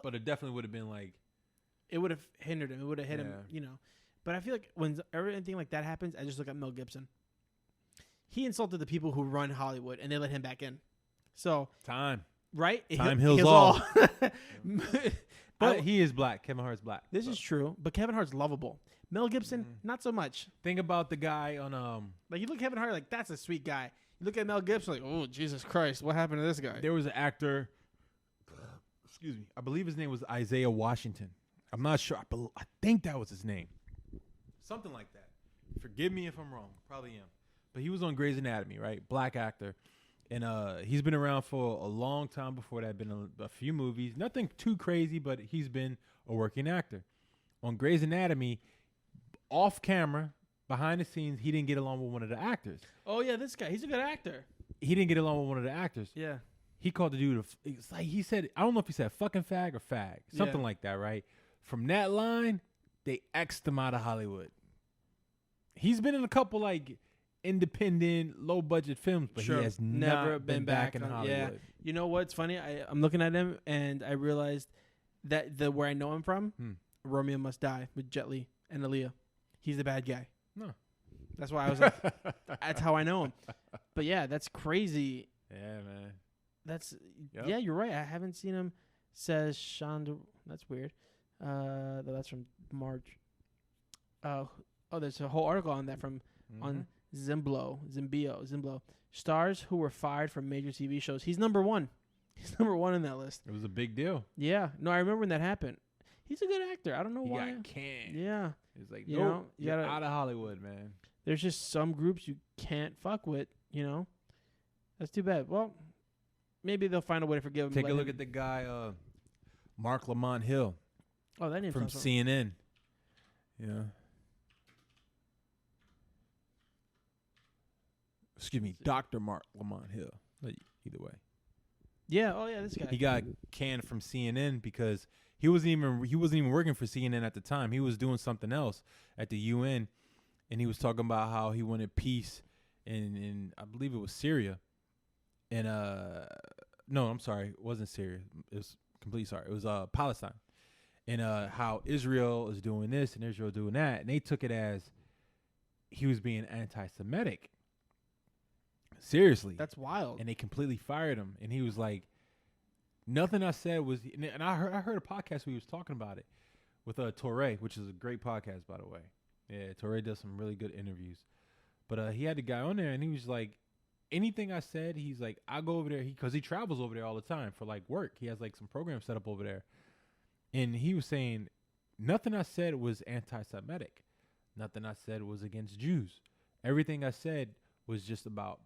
But it definitely would have been like. It would have hindered him. It would have hit him. But I feel like when anything like that happens, I just look at Mel Gibson. He insulted the people who run Hollywood, and they let him back in. So time. Right? Time heals all. But he is black. Kevin Hart's black. This is true, but Kevin Hart's lovable. Mel Gibson, not so much. Think about the guy on like you look at Kevin Hart like that's a sweet guy. You look at Mel Gibson like, oh Jesus Christ, what happened to this guy? There was an actor. Excuse me. I believe his name was Isaiah Washington. I'm not sure. I think that was his name. Something like that. Forgive me if I'm wrong. Probably am. But he was on Grey's Anatomy, right? Black actor. And he's been around for a long time before that. Been a few movies. Nothing too crazy, but he's been a working actor. On Grey's Anatomy, off camera, behind the scenes, he didn't get along with one of the actors. Oh, yeah, this guy. He's a good actor. He didn't get along with one of the actors. Yeah. He called the dude, it's like he said, I don't know if he said fucking fag or fag. Something like that, right? From that line, they X'd him out of Hollywood. He's been in a couple, like, independent, low-budget films, but he has never been back in Hollywood. Yeah. You know what's funny? I'm looking at him, and I realized that where I know him from, Romeo Must Die with Jet Li and Aaliyah. He's the bad guy. No. That's why I was like, that's how I know him. But, yeah, that's crazy. Yeah, man. Yeah, you're right. I haven't seen him. Says Shonda. That's weird. That's from March. There's a whole article on that on Zimbio. Stars who were fired from major TV shows. He's number one. He's number one in that list. It was a big deal. Yeah. No, I remember when that happened. He's a good actor. I don't know why. He got canned. Yeah. It's like, you gotta out of Hollywood, man. There's just some groups you can't fuck with, That's too bad. Well, maybe they'll find a way to forgive him. Take a look at the guy, Mark Lamont Hill. Oh, that name from CNN. Yeah. Excuse me, Dr. Mark Lamont Hill. Either way. Yeah. Oh, yeah. This guy. He got canned from CNN because he wasn't even working for CNN at the time. He was doing something else at the UN, and he was talking about how he wanted peace in I believe it was Syria, and no, I'm sorry, it wasn't Syria. It was completely sorry. It was Palestine, and how Israel is doing this and Israel doing that, and they took it as he was being anti-Semitic. Seriously. That's wild. And they completely fired him. And he was like, nothing I said was, and I heard a podcast where he was talking about it with Torre, which is a great podcast, by the way. Yeah, Torre does some really good interviews. But he had the guy on there, and he was like, anything I said, he's like, I go over there, because he travels over there all the time for like work. He has like some programs set up over there. And he was saying, nothing I said was anti-Semitic. Nothing I said was against Jews. Everything I said was just about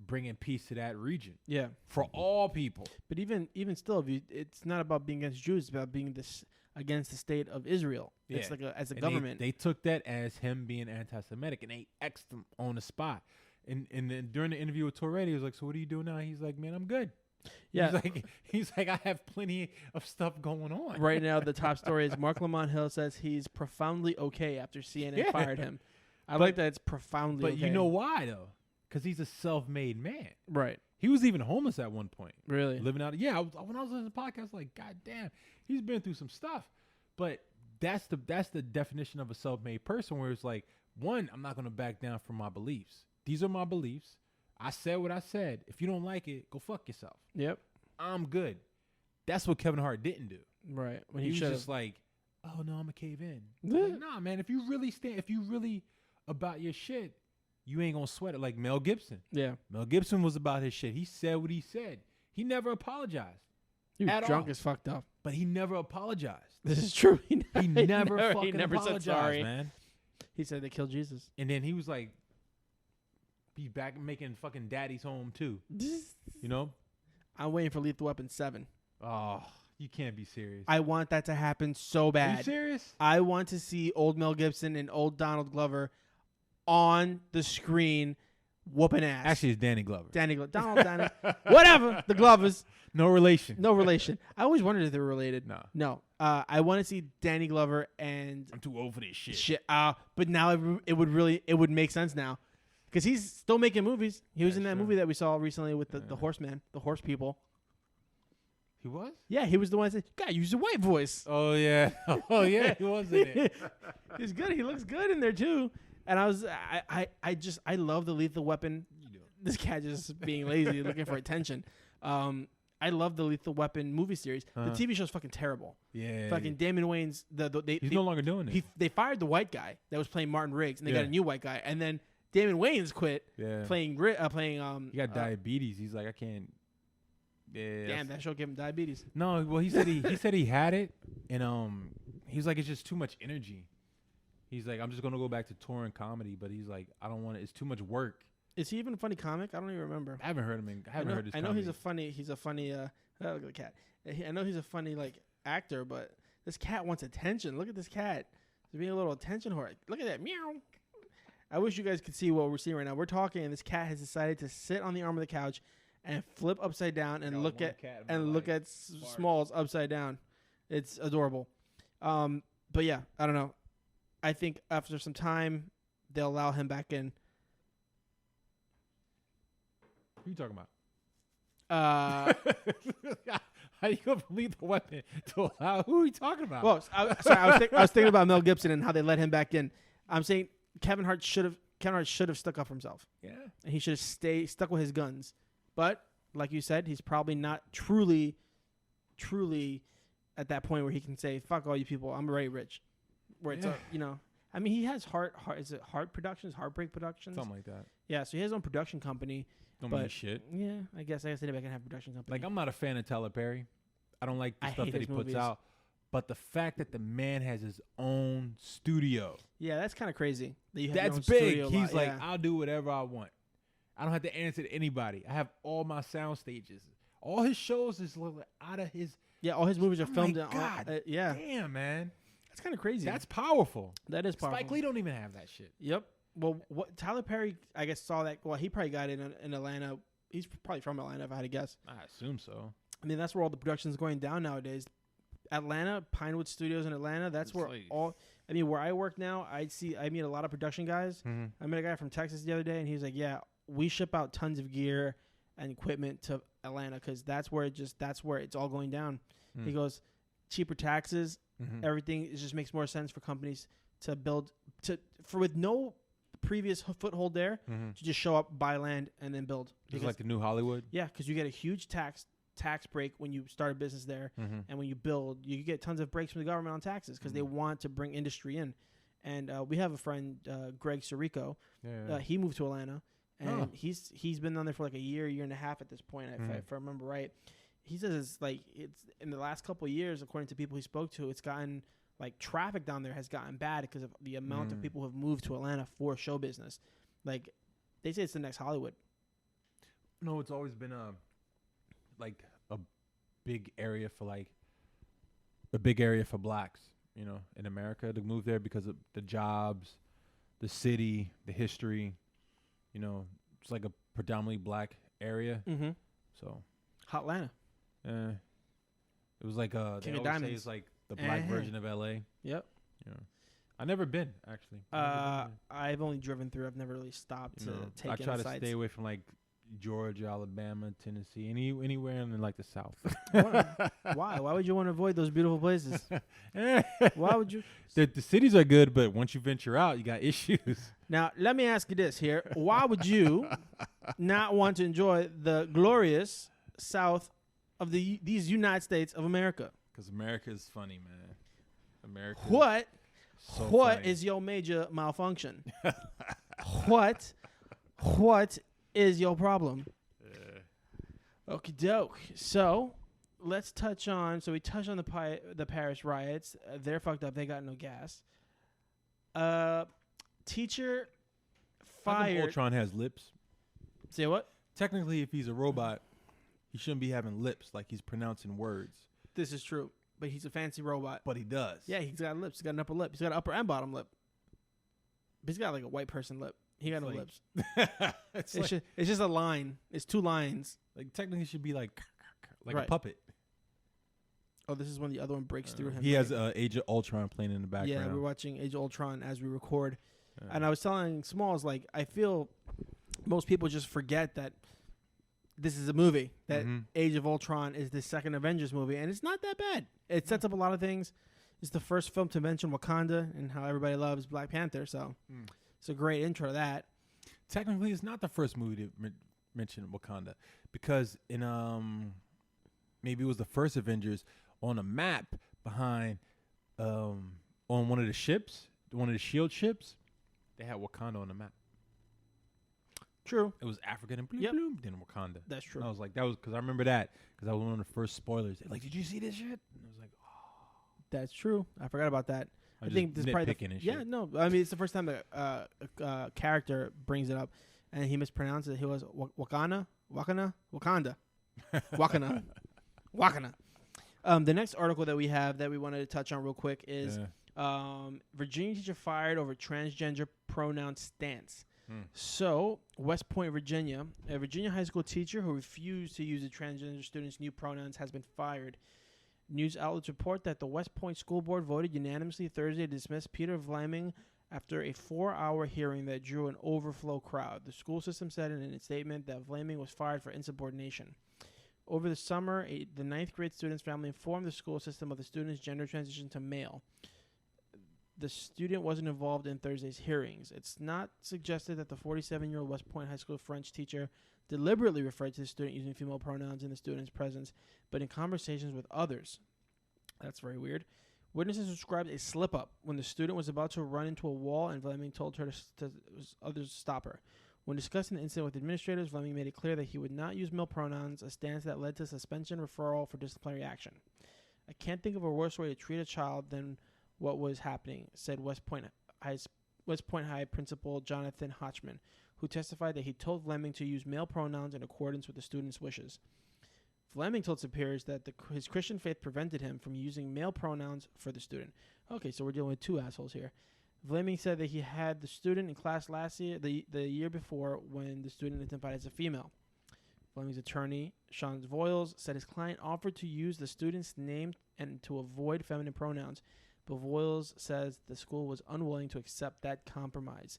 bringing peace to that region. Yeah. For all people. But even still, it's not about being against Jews. It's about being against the state of Israel. Yeah. It's like as a government. They took that as him being anti-Semitic, and they X'd him on the spot. And then during the interview with Torre, he was like, so what are you doing now? He's like, man, I'm good. Yeah. He's like, I have plenty of stuff going on. Right now, the top story is Mark Lamont Hill says he's profoundly okay after CNN fired him. I like that it's profoundly okay. But you know why, though? Because he's a self-made man. Right. He was even homeless at one point. Really? Living out. Yeah. When I was listening to the podcast, I was like, God damn, he's been through some stuff. But that's the definition of a self-made person, where it's like, one, I'm not going to back down from my beliefs. These are my beliefs. I said what I said. If you don't like it, go fuck yourself. Yep. I'm good. That's what Kevin Hart didn't do. Right. When he was just like, oh, no, I'm going to cave in. Like, nah, man, if you really about your shit, you ain't gonna sweat it. Like Mel Gibson. Yeah. Mel Gibson was about his shit. He said what he said. He never apologized. He was drunk as fucked up. But he never apologized. This is true. He never apologized, said sorry. Man. He said they killed Jesus. And then he was like, he's back making fucking Daddy's Home too. You know? I'm waiting for Lethal Weapon 7. Oh, You can't be serious. I want that to happen so bad. Are you serious? I want to see old Mel Gibson and old Donald Glover on the screen whooping ass. Actually, it's Danny Glover. Donald, whatever. The Glovers. No relation. No relation. I always wondered if they were related. No. I want to see Danny Glover and I'm too old for this shit. But now it would make sense now, because he's still making movies. He was in that movie that we saw recently with the horseman, the horse people. He was? Yeah, he was the one that said, "God, use a white voice." Oh yeah. Oh yeah, he was in it. He's good. He looks good in there too. And I love the Lethal Weapon. This cat just being lazy, looking for attention. I love the Lethal Weapon movie series. The TV show's fucking terrible. Yeah. Fucking Damon Wayans. He's no longer doing it. They fired the white guy that was playing Martin Riggs, and they got a new white guy. And then Damon Wayans quit playing. He got diabetes. He's like, I can't. Yeah. Damn, that show gave him diabetes. No, well, he said he had it, and he's like, it's just too much energy. He's like, I'm just gonna go back to touring comedy, but he's like, I don't want it. It's too much work. Is he even a funny comic? I don't even remember. I haven't heard him. I know comedy. He's a funny. Look at the cat. I know he's a funny actor, but this cat wants attention. Look at this cat. He's being a little attention whore. Look at that meow. I wish you guys could see what we're seeing right now. We're talking, and this cat has decided to sit on the arm of the couch and flip upside down and look at Smalls upside down. It's adorable. But yeah, I don't know. I think after some time, they'll allow him back in. Who are you talking about? How you go from Lethal Weapon to allow? Who are you talking about? Well, I was thinking about Mel Gibson and how they let him back in. I'm saying Kevin Hart should have stuck up for himself. Yeah, and he should have stuck with his guns. But like you said, he's probably not truly at that point where he can say, "Fuck all you people, I'm already rich." Where it's I mean, he has is it Heart Productions, Heartbreak Productions, something like that. Yeah, so he has his own production company. Don't mean shit. Yeah, I guess anybody can have a production company. Like, I'm not a fan of Tyler Perry. I don't like the stuff that he puts out. But the fact that the man has his own studio. Yeah, that's kind of crazy. That's big. He's like, I'll do whatever I want. I don't have to answer to anybody. I have all my sound stages. All his shows is out of his. Yeah, all his movies are filmed. God, yeah. Damn, man. That's kind of crazy. That's powerful. That is powerful. Spike Lee don't even have that shit. Yep. Well, Tyler Perry, I guess, saw that. Well, he probably got it in Atlanta. He's probably from Atlanta, if I had to guess. I assume so. I mean, that's where all the production's going down nowadays. Atlanta, Pinewood Studios in Atlanta. That's where all. I mean, where I work now, I meet a lot of production guys. Mm-hmm. I met a guy from Texas the other day, and he was like, "Yeah, we ship out tons of gear and equipment to Atlanta because that's where it's all going down." Mm. He goes, cheaper taxes, everything. It just makes more sense for companies to build with no previous foothold there to just show up, buy land, and then build. Just like the new Hollywood. Yeah, because you get a huge tax break when you start a business there, and when you build, you get tons of breaks from the government on taxes because they want to bring industry in. And we have a friend, Greg Sirico. Yeah. He moved to Atlanta, and he's been down there for like a year and a half at this point, if I remember right. He says it's in the last couple of years, according to people he spoke to, it's gotten like traffic down there has gotten bad because of the amount of people who have moved to Atlanta for show business. Like they say it's the next Hollywood. No, it's always been a big area for blacks, in America to move there because of the jobs, the city, the history. It's like a predominantly black area. Mm-hmm. So Hot Atlanta. It was like King of Diamonds. Say it's like the black version of LA. Yep. Yeah. I've never been actually. I've only driven through. I've never really stopped to take in the sights. I try to stay away from like Georgia, Alabama, Tennessee, anywhere in like the South. Why? Why would you want to avoid those beautiful places? Why would you? The cities are good, but once you venture out, you got issues. Now, let me ask you this here. Why would you not want to enjoy the glorious South of these United States of America? Because America is funny, man. America. What is your major malfunction? What is your problem? Okie doke. So let's touch on. So we touched on the Paris riots. They're fucked up. They got no gas. Teacher fired. Ultron has lips. Say what? Technically, if he's a robot, he shouldn't be having lips like he's pronouncing words. This is true. But he's a fancy robot. But he does. Yeah, he's got lips. He's got an upper lip. He's got an upper and bottom lip. But he's got like a white person lip. He got no lips. it's just a line. It's 2 lines. Like technically, it should be like Right. a puppet. Oh, this is when the other one breaks through him. He has Age of Ultron playing in the background. Yeah, we're watching Age of Ultron as we record. And I was telling Smalls, like, I feel most people just forget that this is a movie. That Age of Ultron is the second Avengers movie, and it's not that bad. It sets up a lot of things. It's the first film to mention Wakanda and how everybody loves Black Panther, so it's a great intro to that. Technically, it's not the first movie to mention Wakanda, because in maybe it was the first Avengers, on a map behind on one of the ships, one of the SHIELD ships, they had Wakanda on the map. True. It was Africa and bloom, then Wakanda. That's true. And I was like, that was because I remember that because that was one of the first spoilers. They're like, did you see this shit? And I was like, oh. That's true. I forgot about that. I think this is probably no. I mean, it's the first time that a character brings it up, and he mispronounced it. He was Wakanda. The next article that we have that we wanted to touch on real quick is Virginia teacher fired over transgender pronoun stance. So, West Point, Virginia, a Virginia high school teacher who refused to use the transgender students' new pronouns has been fired. News outlets report that the West Point School Board voted unanimously Thursday to dismiss Peter Vlaming after a 4-hour hearing that drew an overflow crowd. The school system said in a statement that Vlaming was fired for insubordination. Over the summer, the 9th grade student's family informed the school system of the student's gender transition to male. The student wasn't involved in Thursday's hearings. It's not suggested that the 47-year-old West Point High School French teacher deliberately referred to the student using female pronouns in the student's presence, but in conversations with others. That's very weird. Witnesses described a slip-up when the student was about to run into a wall and Vlaming told her to others stop her. When discussing the incident with administrators, Vlaming made it clear that he would not use male pronouns, a stance that led to suspension referral for disciplinary action. I can't think of a worse way to treat a child than what was happening, said West Point High Principal Jonathan Hotchman, who testified that he told Vlaming to use male pronouns in accordance with the student's wishes. Vlaming told superiors that his Christian faith prevented him from using male pronouns for the student. Okay, so we're dealing with 2 assholes here. Vlaming said that he had the student in class last year, the year before, when the student identified as a female. Vlaming's attorney, Sean Voiles, said his client offered to use the student's name and to avoid feminine pronouns, but Voiles says the school was unwilling to accept that compromise.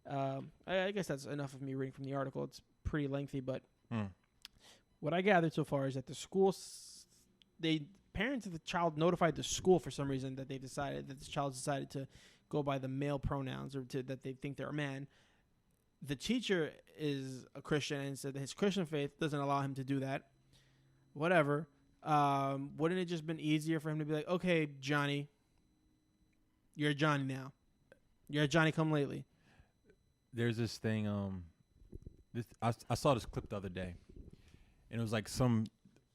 I guess that's enough of me reading from the article. It's pretty lengthy, but what I gathered so far is that the school, parents of the child notified the school for some reason that this child decided to go by the male pronouns or that they think they're a man. The teacher is a Christian and said that his Christian faith doesn't allow him to do that. Whatever. Wouldn't it just been easier for him to be like, okay, Johnny, you're Johnny now. You're a Johnny come lately. There's this thing. I saw this clip the other day, and it was like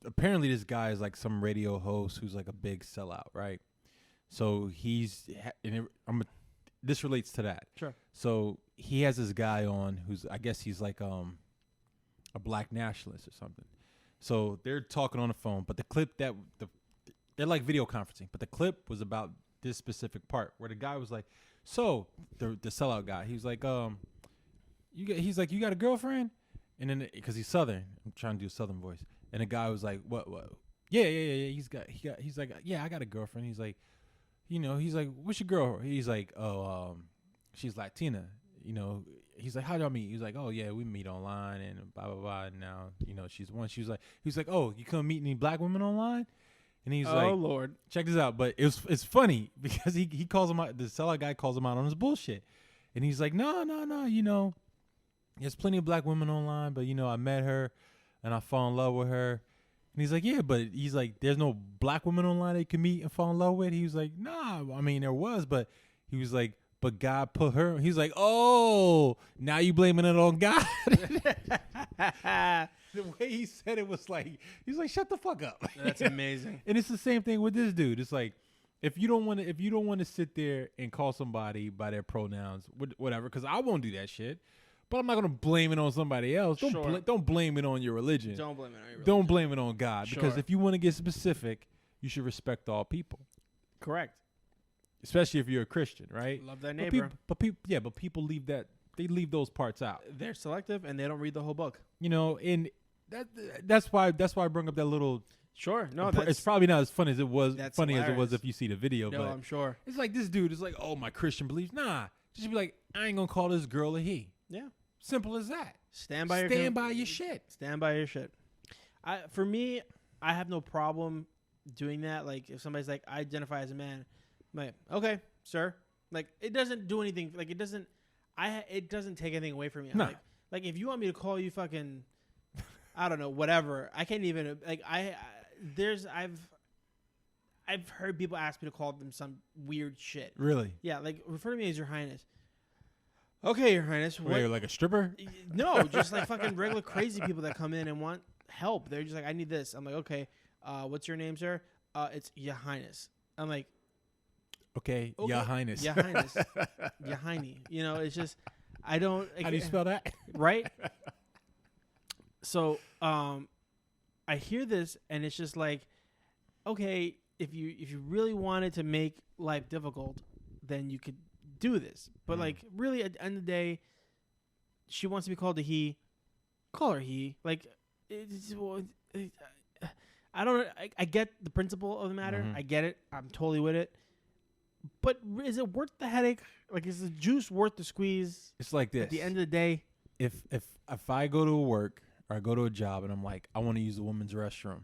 apparently this guy is like some radio host who's like a big sellout, right? So this relates to that. Sure. So he has this guy on who's, I guess he's like a black nationalist or something. So they're talking on the phone, but the clip they're like video conferencing, but the clip was about this specific part where the guy was like, so the sellout guy, he was like, you got a girlfriend? And then, because he's Southern, I'm trying to do a Southern voice. And the guy was like, what? Yeah. He's like, yeah, I got a girlfriend. He's like, he's like, what's your girl? He's like, she's Latina. He's like, how y'all meet? He's like, oh yeah, we meet online and blah blah blah. And now, she's one. He was like, oh, you couldn't meet any black women online? And he's like, oh Lord, check this out. But it's funny because he calls him out. The sellout guy calls him out on his bullshit, and he's like, no. There's plenty of black women online, but I met her, and I fall in love with her. And he's like, yeah, but he's like, there's no black women online they can meet and fall in love with. He was like, nah, I mean there was, but he was like, but God put her. He's like, oh, now you blaming it on God. The way he said it was like, he's like, shut the fuck up. That's amazing. And it's the same thing with this dude. It's like, if you don't want to sit there and call somebody by their pronouns, whatever, because I won't do that shit. But I'm not gonna blame it on somebody else. Don't blame it on your religion. Don't blame it on your religion. Don't blame it on God, because if you want to get specific, you should respect all people. Correct. Especially if you're a Christian, right? Love that neighbor. But people leave that. They leave those parts out. They're selective and they don't read the whole book. You know, and that's why I bring up that little. Sure. No, it's probably not as funny as it was. That's Funny hilarious. as it was if you see the video. No, but I'm sure. it's like this dude is like, oh, my Christian beliefs. Nah, just be like, I ain't gonna call this girl a he. Yeah. Simple as that. Stand by your shit. Stand by your shit. For me, I have no problem doing that. Like if somebody's like, I identify as a man, I'm like, okay, sir. Like it doesn't do anything. Like it doesn't. It doesn't take anything away from me. No. Like if you want me to call you fucking, I don't know, whatever. I can't even like I've heard people ask me to call them some weird shit. Really? Yeah, like refer to me as Your Highness. Okay, Your Highness. Wait, you're like a stripper? No, just like fucking regular crazy people that come in and want help. They're just like, I need this. I'm like, okay, what's your name, sir? It's Your Highness. I'm like, okay, Your Highness. Your Highness. Your Hiney. You know, it's just, I don't. How do you spell that? Right? So, I hear this and it's just like, okay, if you really wanted to make life difficult, then you could do this. But like, really, at the end of the day, she wants to be called a he. Call her he. Like, I don't. I get the principle of the matter. Mm-hmm. I get it. I'm totally with it. But is it worth the headache? Like, is the juice worth the squeeze? It's like this. At the end of the day, if I go to work or I go to a job and I'm like, I want to use the women's restroom,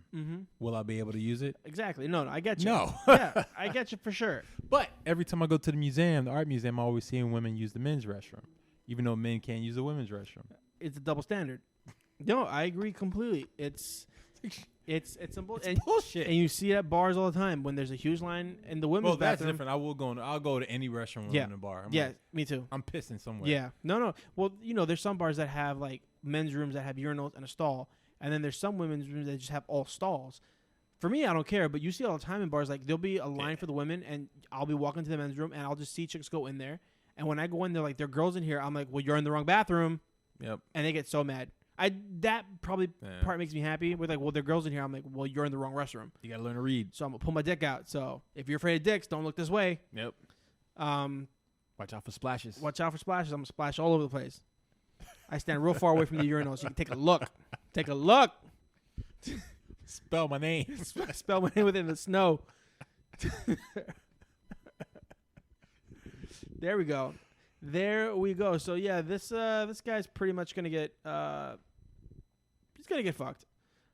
will I be able to use it? Exactly. No, I get you. No. Yeah, I get you for sure. But every time I go to the museum, the art museum, I'm always seeing women use the men's restroom, even though men can't use the women's restroom. It's a double standard. No, I agree completely. It's simple. It's bullshit. And you see it at bars all the time when there's a huge line in the women's that's bathroom. different. I'll go to any restaurant in a bar. I'm like, me too. I'm pissing somewhere. Yeah. No. Well, you know, there's some bars that have like men's rooms that have urinals and a stall, and then there's some women's rooms that just have all stalls. For me, I don't care, but you see all the time in bars, like there'll be a line for the women, and I'll be walking to the men's room, and I'll just see chicks go in there, and when I go in there, like there are girls in here, I'm like, well, you're in the wrong bathroom. Yep. And they get so mad. That probably part makes me happy. With like, well, there are girls in here. I'm like, well, you're in the wrong restroom. You gotta learn to read. So I'm gonna pull my dick out. So if you're afraid of dicks, don't look this way. Yep. Watch out for splashes. Watch out for splashes. I'm gonna splash all over the place. I stand real far away from the urinal so you can take a look. Take a look. Spell my name. Spell my name within the snow. There we go. There we go. So yeah, this guy's pretty much gonna get he's gonna get fucked.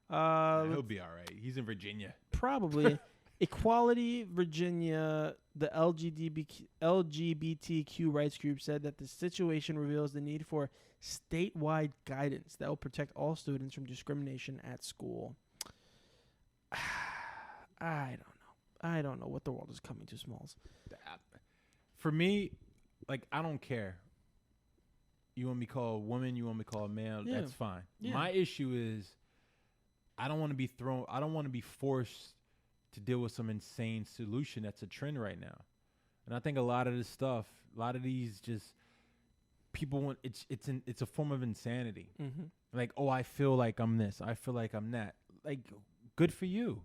He'll be all right. He's in Virginia. Probably. Equality Virginia, the LGBTQ rights group, said that the situation reveals the need for statewide guidance that will protect all students from discrimination at school. I don't know what the world is coming to, Smalls. For me, like, I don't care. You want me to call a woman, you want me to call a man, that's fine. Yeah. My issue is I don't want to be forced to deal with some insane solution that's a trend right now. And I think a lot of this stuff, a lot of these just people want it's a form of insanity. Mm-hmm. Like, oh, I feel like I'm this, I feel like I'm that. Like, good for you.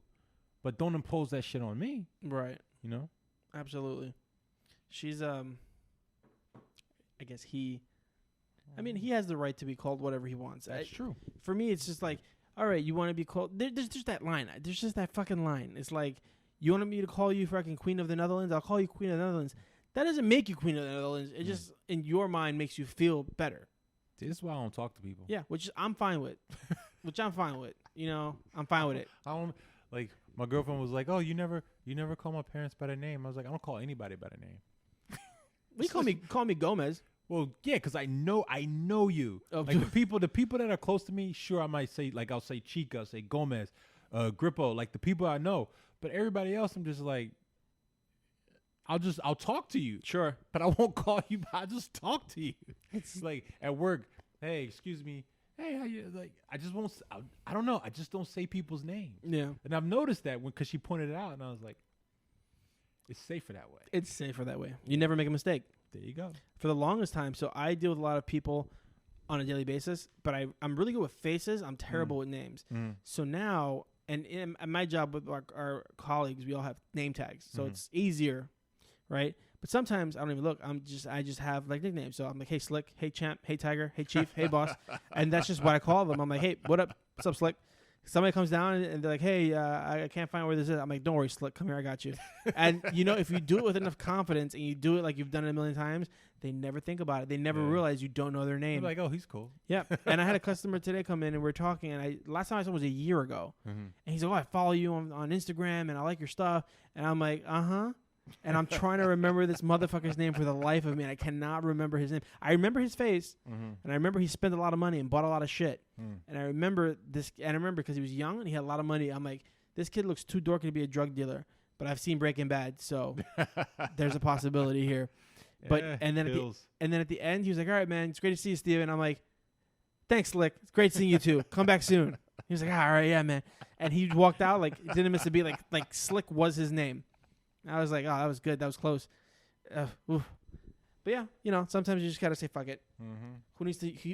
But don't impose that shit on me. Right. You know? Absolutely. She's I guess he has the right to be called whatever he wants. That's true. For me, it's just like, all right, you want to be called... There's just that line. There's just that fucking line. It's like, you want me to call you fucking Queen of the Netherlands? I'll call you Queen of the Netherlands. That doesn't make you Queen of the Netherlands. It just, in your mind, makes you feel better. See, this is why I don't talk to people. Yeah, which I'm fine with. You know, I'm fine with it. I don't... Like, my girlfriend was like, oh, you never call my parents by their name. I was like, I don't call anybody by their name. Call me Gomez. Well, yeah, because I know you. Like the people that are close to me, sure, I might say, like, I'll say Chico, I'll say Gomez, Grippo, like the people I know. But everybody else, I'm just like, I'll talk to you. Sure. But I won't call you, I'll just talk to you. It's like at work, hey, excuse me. Hey, how you, like, I just won't, I don't know. I just don't say people's names. Yeah. And I've noticed that because she pointed it out and I was like, it's safer that way. It's safer that way. You never make a mistake. There you go. For the longest time, so I deal with a lot of people on a daily basis, but I'm really good with faces. I'm terrible with names. So now and in my job with our colleagues, we all have name tags, so Mhm. it's easier, right? But sometimes I don't even look. I just have like nicknames. So I'm like, hey Slick, hey Champ, hey Tiger, hey Chief, hey Boss, and that's just what I call them. I'm like, hey, what up? What's up, Slick? Somebody comes down and they're like, hey, I can't find where this is. I'm like, don't worry, Slick, come here, I got you. And you know, if you do it with enough confidence and you do it like you've done it a million times, they never think about it. They never realize you don't know their name. They're like, oh, he's cool. Yeah. And I had a customer today come in and we're talking, and last time I saw him was a year ago. Mm-hmm. And he's like, oh, I follow you on Instagram and I like your stuff. And I'm like, uh-huh. And I'm trying to remember this motherfucker's name for the life of me, and I cannot remember his name. I remember his face, and I remember he spent a lot of money and bought a lot of shit. And I remember this, and I remember because he was young and he had a lot of money. I'm like, this kid looks too dorky to be a drug dealer, but I've seen Breaking Bad, so there's a possibility here. But and then at the end, he was like, all right, man, it's great to see you, Steven. I'm like, thanks, Slick. It's great seeing you too. Come back soon. He was like, all right, yeah, man. And he walked out like didn't miss a beat. Like Slick was his name. I was like, oh, that was good. That was close. But yeah, you know, sometimes you just gotta say fuck it. Mm-hmm.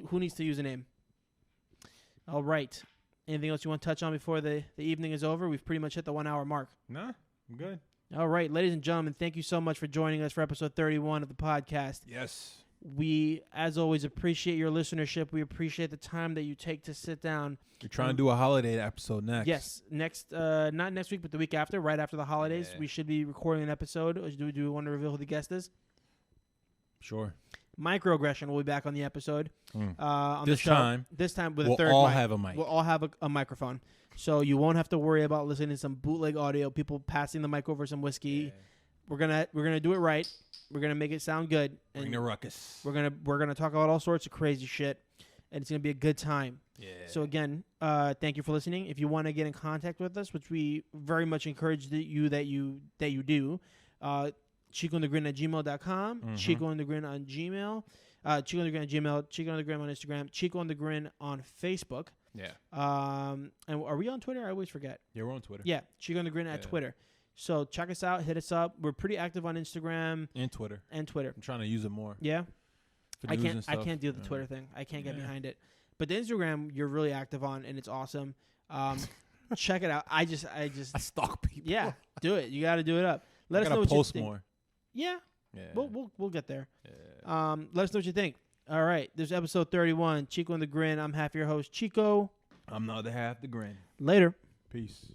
Who needs to use a name? All right. Anything else you want to touch on before the evening is over? We've pretty much hit the 1 hour mark. Nah, I'm good. All right, ladies and gentlemen, thank you so much for joining us for episode 31 of the podcast. Yes. We, as always, appreciate your listenership. We appreciate the time that you take to sit down. We're trying to do a holiday episode next. Yes, not next week, but the week after, right after the holidays. Yeah. We should be recording an episode. Do we want to reveal who the guest is? Sure. Microaggression will be back on the episode. On this the show. time. This time with a third mic. We'll all have a mic. We'll all have a microphone. So you won't have to worry about listening to some bootleg audio, people passing the mic over some whiskey. Yeah. We're gonna do it right. We're gonna make it sound good. And bring the ruckus. We're gonna talk about all sorts of crazy shit, and it's gonna be a good time. Yeah. So again, thank you for listening. If you want to get in contact with us, which we very much encourage that you do, Chico and the Grin at gmail.com, Mm-hmm. Chico and the Grin on Gmail, Chico and the Grin at Gmail, Chico and the Grin on Instagram, Chico and the Grin on Facebook. Yeah. And are we on Twitter? I always forget. Yeah, we're on Twitter. Yeah, Chico and the Grin at Twitter. So check us out, hit us up. We're pretty active on Instagram and Twitter. I'm trying to use it more. Yeah. For news and stuff. I can't do the Twitter thing. I can't get behind it. But the Instagram you're really active on, and it's awesome. Check it out. I stalk people. Yeah, do it. You got to do it up. Let us know what you think. More. Yeah. We'll get there. Yeah. Let us know what you think. All right. There's episode 31, Chico and the Grin. I'm half your host, Chico. I'm the other half, the Grin. Later. Peace.